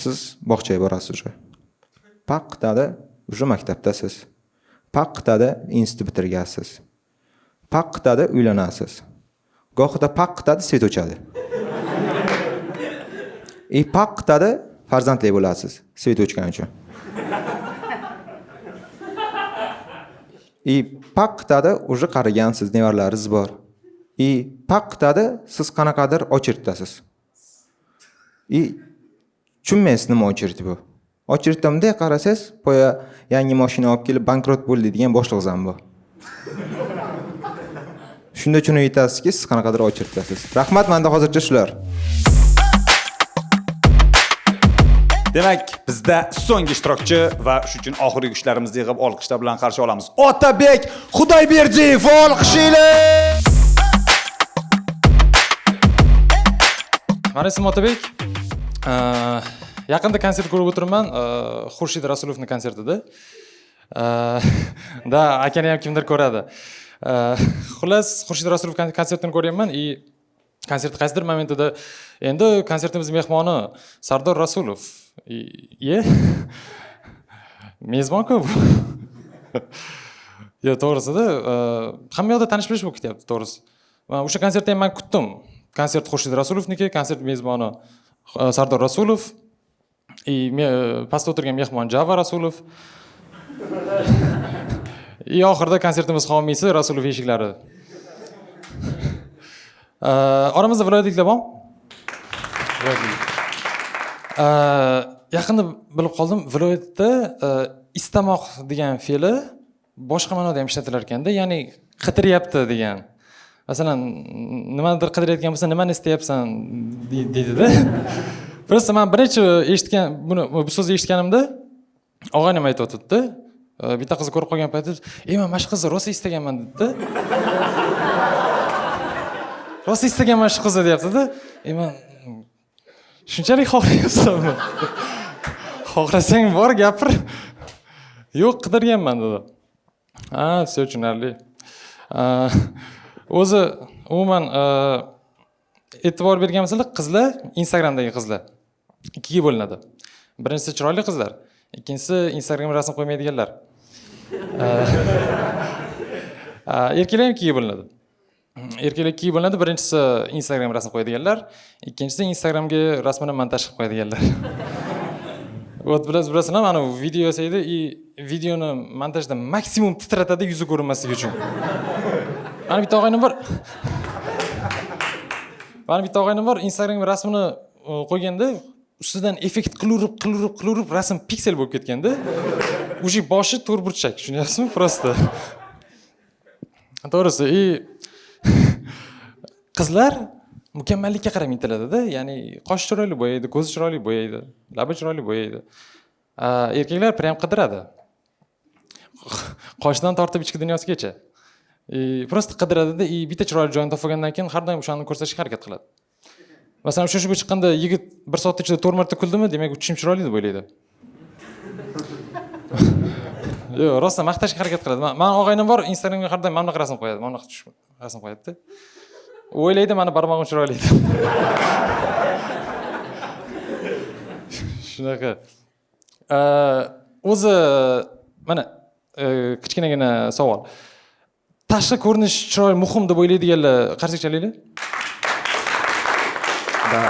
siz bog'chaga borasiz уже. Paqtada уже maktabdasiz. Paqtada institut bitirgansiz. Paqtada uylanasiz. Gohida paqtada svet o'chadi. Paqtada farzandli bo'lasiz, svet o'chgani uchun. Paqtada уже qarigansiz, nevaralaringiz bor. Paqtada siz qanaqadir ochiritasiz. Tushunmaysiz nima ochiriti bu. Ochiritimda qarasangiz, poya yangi mashina olib kelib bankrot bo'ldi degan boshliq ham bor. Shunda tushunib yetasizki, siz qanaqadir ochiritasiz. Rahmat, menda hozircha shular. Demak, bizda so'nggi ishtirokchi va shu uchun oxirgi kuchlarimizni yig'ib olqishlar bilan qarshi olamiz. Otabek Xudoyberdiyev, olqishinglar. Men ismim Otabek. Yaqinda konsert ko'rib o'tirman, Xurshid Rasulovning konsertida. Da, akani ham kimdir ko'radi. Xullas, Xurshid Rasulov konsertini ko'ryapman. Konsert qaysidir momentida endi konsertimiz mehmoni Sardor Rasulov. Mezbon-ku bu. Yo, to'g'risida hamma yoqda tanish bilish bo'lib ketyapti, to'g'risi. O'sha konsertni ham men kutdim. Konsert Xurshid Rasulovniki, konsert mezboni Sardor Rasulov. Pastda o'tirgan mehmon Java Rasulov. Oxirida konsertimiz homiysi Rasulov eshiklari. Oramizda viloyatliklar bormi? Yaqinda bilib qoldim, viloyatda istamoq degan fe'li boshqa ma'noda ham ishlatilar ekanda, ya'ni qidiryapti degan. Masalan, nimadir qidirayotgan bo'lsa, nimani istayapsan deydi-da. Prosta men birinchi eshitgan bu so'zni eshitganimda og'aynim aytib o'tdi-da. Bitta qizni ko'rib qolgan paytda, men mana shu qizni rosa istaganman dedi-da. Rosa istaganman shu qizni deyapti-da. Men shunchalik xohlayapsanmi? Xohlasang bor gapir. Yo'q, qidirganman dedi. Все tushunarli. O'zi umuman e'tibor berganmisizlar, qizlar, Instagramdagi qizlar ikkiga bo'linadi. Birinchisi chiroyli qizlar, ikkinchisi Instagramga rasm qo'ymaydiganlar. Erkaklar ham ikkiga bo'linadi. Erkaklar ikkiga bo'linadi. Birinchisi Instagramga rasm qo'yadiganlar, ikkinchisi Instagramga rasmini montaj qilib qo'yadiganlar. Вот bilasizlar, mana video yasaydi, videoni montajda maksimum titratadi yuzi ko'rinmasligi uchun. Mana bitta og'aynim bor, Instagramga rasmini qo'yganda ustidan effekt qilurib rasm piksel bo'lib ketganda, uji boshi to'rtburchak, tushunyapsizmi? Prosta. To'g'risi, qizlar mukammallikka qarab intiladi-da, ya'ni qosh chiroyli bo'yaydi, ko'zi chiroyli bo'yaydi, labi chiroyli bo'yaydi. Erkaklar prям qidiradi. Qoshdan tortib ichki dunyosigacha. Prosta qidiradi-da, bitta chiroyli joyini topgandan keyin har doim o'shani ko'rsatishga harakat qiladi. Masalan, uchrashuvga chiqqanda yigit 1 soat ichida 4 marta kuldimi, demak, uchishim chiroyli deb o'ylaydi. Yo'q, rostdan maqtashga harakat qiladi. Men og'aynim bor, Instagramga har doim mana bunaqa rasm qo'yadi, mana bunaqa rasm qo'yadi-da. O'ylaydi, meni barmog'im chiroyli deb. Shunaqa. O'zi mana kichkinagina savol. Tashqi ko'rinish chiroy muhim deb o'ylaydiganlar qarsak chalinglar. Da.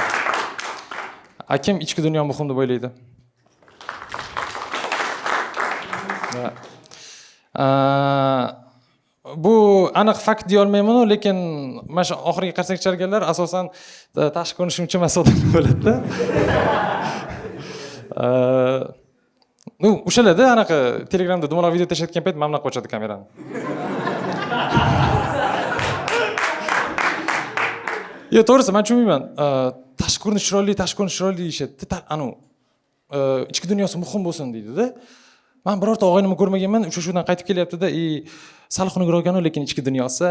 Akim ichki dunyo muhim deb o'ylaydi. Bu aniq fakt deya olmayman, lekin mana shu oxirgi qarsak chalganlar asosan tashqi ko'rinishim uchun mas'ul bo'ladi-da. Ну, o'shalarda anaqa Telegramda dumaloq video tashlayotgan payt mamnaq qochadi kamerani. Yo, to'g'risi, men tushunmayman. Tashqi ko'rinish chiroyli deyishadi. Anu ichki dunyosi muhim bo'lsin deydi-da. Men birorta og'aynimni ko'rmaganman, uchrashuvdan qaytib kelyapti-da, sal xunukroq ekan, lekin ichki dunyosi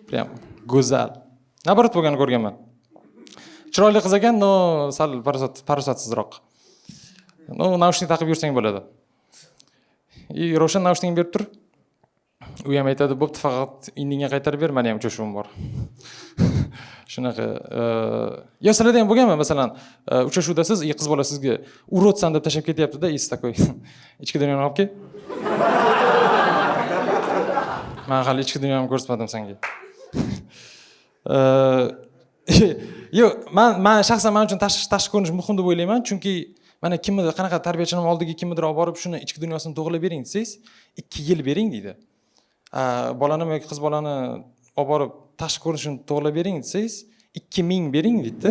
prям go'zal. Nabarat bo'lganini ko'rganman. Chiroyli qiz ekan, no sal parusatsizroq. No, naushnik taqib yursang bo'ladi. Ravshan naushnikni berib tur. U ham aytadi, "Bo'pti, faqat indingga qaytarib ber, meni ham uchrashuvim bor." Shunaqa. Yo, sizlarda ham bo'lganmi? Masalan, uchrashuvda siz qiz bola sizga urotsan deb tashab ketyapti-da, siz takoy ichki dunyoni olib kel. Men hali ichki dunyoni ko'rsatmadim senga. Yo, men shaxsan men uchun tashqi ko'rinish muhim deb o'ylayman, chunki mana kimnidir qanaqa tarbiyachining oldiga kimnidir olib borib shuni ichki dunyosini to'g'rilab bering desangiz, 2 yil bering deydi. Bolani yoki qiz bolani olib borib tashqi ko'rinishini to'g'rilab bering desangiz, 2000 bering deydi.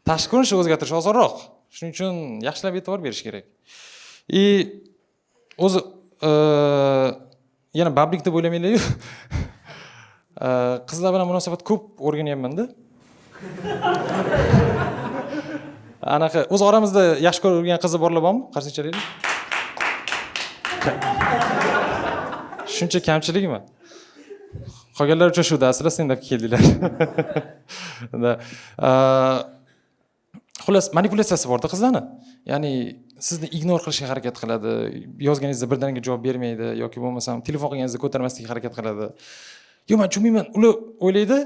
Tashqi ko'rinishni o'zgartirish osonroq. Shuning uchun yaxshilab e'tibor berish kerak. O'zi yana bablik deb o'ylamanglar-yu. Qizlar bilan munosabat ko'p o'rganyapman-da. Anaqa o'z oramizda yaxshi ko'rgan qizi borlar bormi? Qarsakchaliklar. Shuncha kamchilikmi? Qolganlar uchrashuvda asla stand-up keldinglar. Xullas, manipulyatsiyasi bor-da qizlarni. Ya'ni sizni ignor qilishga harakat qiladi, yozganingizda birdaniga javob bermaydi yoki bo'lmasam telefon qilganingizda ko'tarmaslikka harakat qiladi. Yo, men tushunmayman, ular o'ylaydi,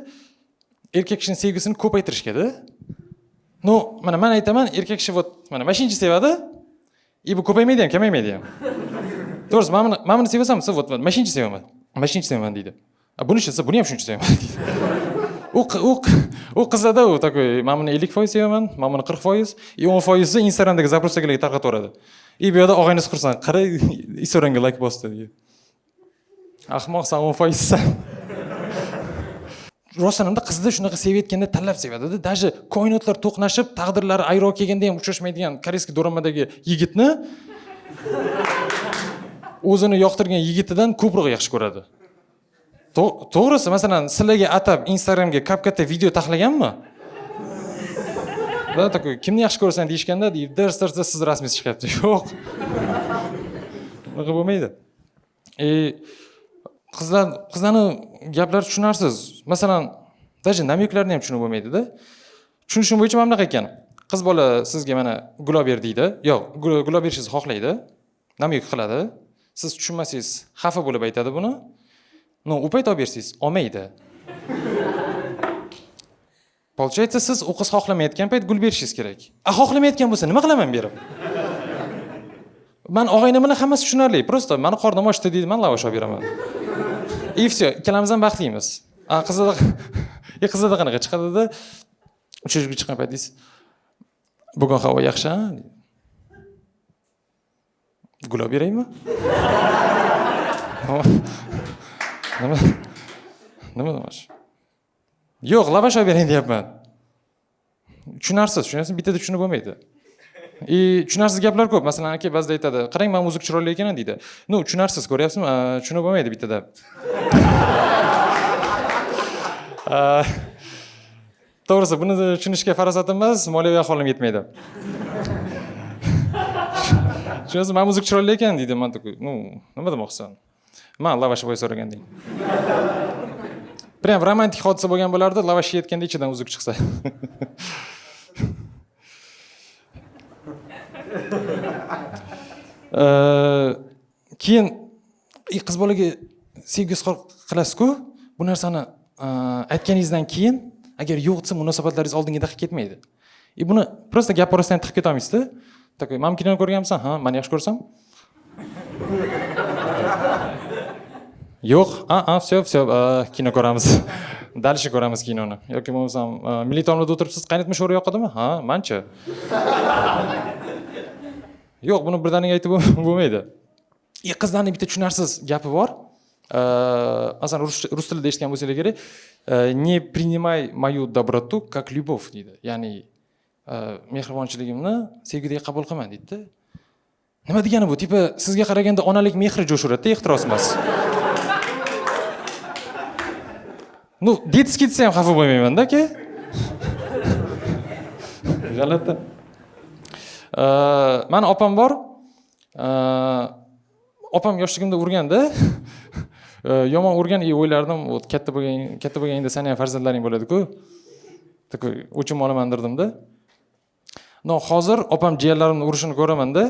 erkak kishining sevgisini ko'paytirishga-da. No, mana men aytaman, erkak kishi mana mashinchi sevadi, bu ko'paymaydi ham, kamaymaydi ham. To'g'risi, men buni sevasan, siz mashinchi sevaman. Mashinchi sevaman deydi. Buni esa buni ham shuncha sevaman deydi. U qizlarda u takoy, men buni 50% sevaman, men buni 40%, 10% Instagramdagi zaproskalarga tarqatib o'radi. Bu yerda og'ayni qursan, qara Instagramga like bosdi deydi. Ahmoqsan, 10%san. Rostlanimda qizda shunaqa sevayotganda tanlab sevadi-da. Даже koinotlar to'qnashib, taqdirlari ayro kelganda ham uchrashmaydigan koreyskiy doramadagi yigitni o'zini yoqtirgan yigitidan ko'proq yaxshi ko'radi. To'g'risi, masalan, sizlarga atab Instagramga kap-katta video taxlaganmi? Va takoy, kimni yaxshi ko'rasan deyishganda, dars-darsda siz rasmingiz chiqyapti. Yo'q. Bunaqa bo'lmaydi. Qizlarni gaplari tushunarsiz. Masalan, даже namyuklarni ham tushunib bo'lmaydi-da. Tushunishim bo'yicha mana bunaqa ekan. Qiz bola sizga mana gulob ber deydi. Yo'q, gulob berishingizni xohlaydi. Namyuk qiladi. Siz tushunmasangiz, xafa bo'lib aytadi buni. No, u payt olib bersangiz, olmaydi. Получается, siz u qiz xohlamayotgan payt gul berishingiz kerak. Xohlamayotgan bo'lsa, nima qilaman berib? Men og'aynimni hammasi tushunarli. Просто meni qornim ochdi deydi, men lavash olib beraman. И все, ikkalamiz ham baxtlimiz. Qizlarda qanaqa chiqadi-da? Uchrashuvga chiqqan payt deysiz. Bugun havo yaxshi, ha? Gulob beraymi? Nima demash? Yo'q, lavash olib bering deyapman. Tushunarsiz, bittada tushunib bo'lmaydi. Tushunarsiz gaplar ko'p. Masalan, aka ba'zida aytadi, "Qarang, men muzik chiroyli ekan" deydi. No, tushunarsiz, ko'ryapsizmi? Tushunib bo'lmaydi bittada. To'g'risi, buni tushunishga farosatim emas, moliyaviy ahvolim yetmaydi. Tushunasiz, men muzik chiroyli ekan deydi. Men no, nima demoqchisan? Men lavash bo'y so'ragan deydi. Prям romantik hodisa bo'lgan bo'lardi, lavash yeyotganda ichidan uzuk chiqsa. Keyin qiz bolaga sevgi izhor qilasiz-ku, bu narsani aytganingizdan keyin agar yo'q desa munosabatlaringiz oldinga ketmaydi. Buni prosta gap orasidan tiqib keta olmaysizda. Такой, "Mana kinoni ko'rganmisan? Ha, meni yaxshi ko'rsam?" Yo'q, все, kino ko'ramiz. Dalishi ko'ramiz kinoni. Yoki bo'lmasam, milliy taomlarda o'tiribsiz, qaynatma sho'ri yoqadimi? Ha, mancha. Yo'q, buni birdaniga aytib bo'lmaydi. Qizlarning bitta tushunarsiz gapi bor. Masalan, rus tilida eshitgan bo'lsangiz kerak, "Не принимай мою доброту как любовь" deydi. Ya'ni mehribonchiligimni sevgidek qabul qilma deydi. Nima degani bu? Tipa sizga qaraganda onalik mehri jo'shaveradi, ehtiros emas. Ну, детский ham xafa bo'lmayman-da, aka. G'alati. Mani opam bor. Opam yoshligimda urganda, yomon urgan o'ylardim, katta bo'lganingda seni ham farzandlaring bo'ladi-ku. Такой, o'chim olaman dirdim-da. No, hozir opam jiyanlarimni urishini ko'raman-da.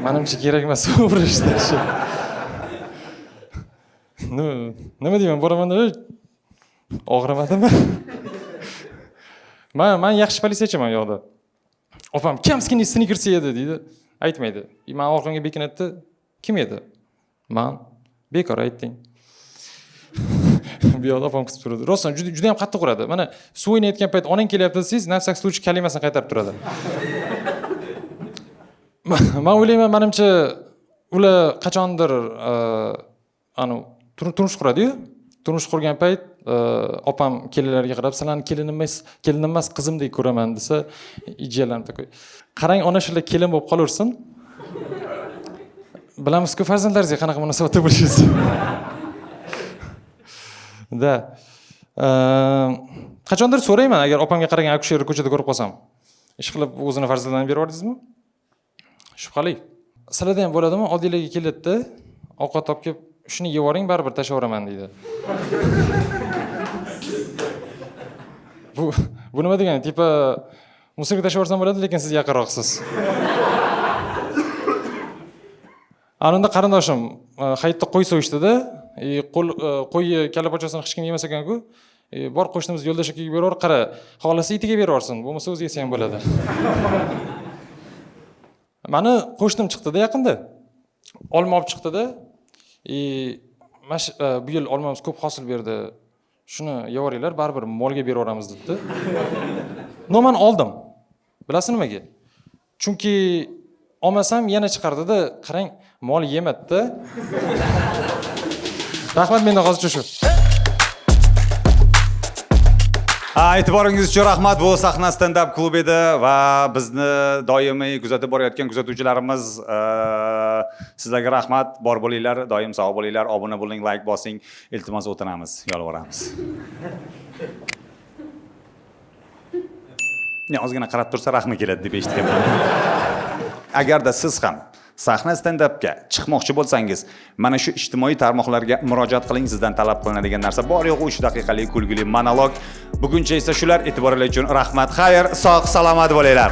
Menimcha kerak emas urishda shu. Nima deyman, boraman-da, og'rimadimi? Men yaxshi politsiyachiman yo'qda. Opam "Kamskini snikers yedi" deydi. Aytmaydi. Men orqamga bekinatdi. Kim edi? Men. Bekor aytding. Bu yoqda opam kutib turadi. Rostdan juda ham qattiq uradi. Mana suv o'ynayotgan payt onang kelyapti desangiz, nafsak suvchi kalimasini qaytarib turadi. Men o'ylayman, menimcha ular qachondir turmush quradi-yu. Turmush qurgan payt opam kelinlariga qarab, "Sizlarni kelinim emas, qizimdek ko'raman" desa, ijiyalarni takoy. Qarang, ona shular kelin bo'lib qolaversin. Bilamiz-ku farzandlaringizga qanaqa munosabatda bo'lishingizni. Da. Qachondir so'rayman, agar opamga qaragan akusherni ko'chada ko'rib qolsam, ish qilib o'zini farzandlarini berib yubordingizmi? Shubhali. Sizlarda ham bo'ladimi? Oddiylarga keladi-da, ovqat olib kelib, "Shuni yeb yuboring, baribir tashlayveraman" deydi. Bu nima degani? Tipa musorga tashlayversam bo'ladi, lekin siz yaqinroqsiz. Ananda qarindoshim hayitda qo'y so'yishdi-da, qo'yni kalla pochasini hech kim yemas ekan-ku. Bor qo'shnimiz yo'ldosh akaga berib, "Qara, xolasi itiga berib yuborsin, bo'lmasa o'zi yesa ham bo'ladi." Mani qo'shnim chiqdi-da yaqinda. Olma olib chiqdi-da. Bu yil olmamiz ko'p hosil berdi. Shuni yevoringlar, baribir molga berib yuboramiz dedi. No, men oldim. Bilasizmi nimaga? Chunki olmasam yana chiqardi-da, qarang, mol yemadi-da. Rahmat, mendan hozircha shu. E'tiboringiz uchun rahmat. Bu Sahna stand-up klub edi va bizni doimiy kuzatib borayotgan kuzatuvchilarimiz, sizlarga rahmat. Bor bo'linglar, doim sog' bo'linglar, obuna bo'ling, like bosing. Iltimos o'tinamiz, yolvoramiz. Ozgina qarab tursa rahmi keladi deb eshitganman. Agarda siz ham Sahna stand-upga chiqmoqchi bo'lsangiz, mana shu ijtimoiy tarmoqlarga murojaat qiling. Sizdan talab qilinadigan narsa bor yo'q 3 daqiqalik kulgili monolog. Buguncha esa shular. E'tiboringiz uchun rahmat. Xayr, sog' salomat bo'linglar.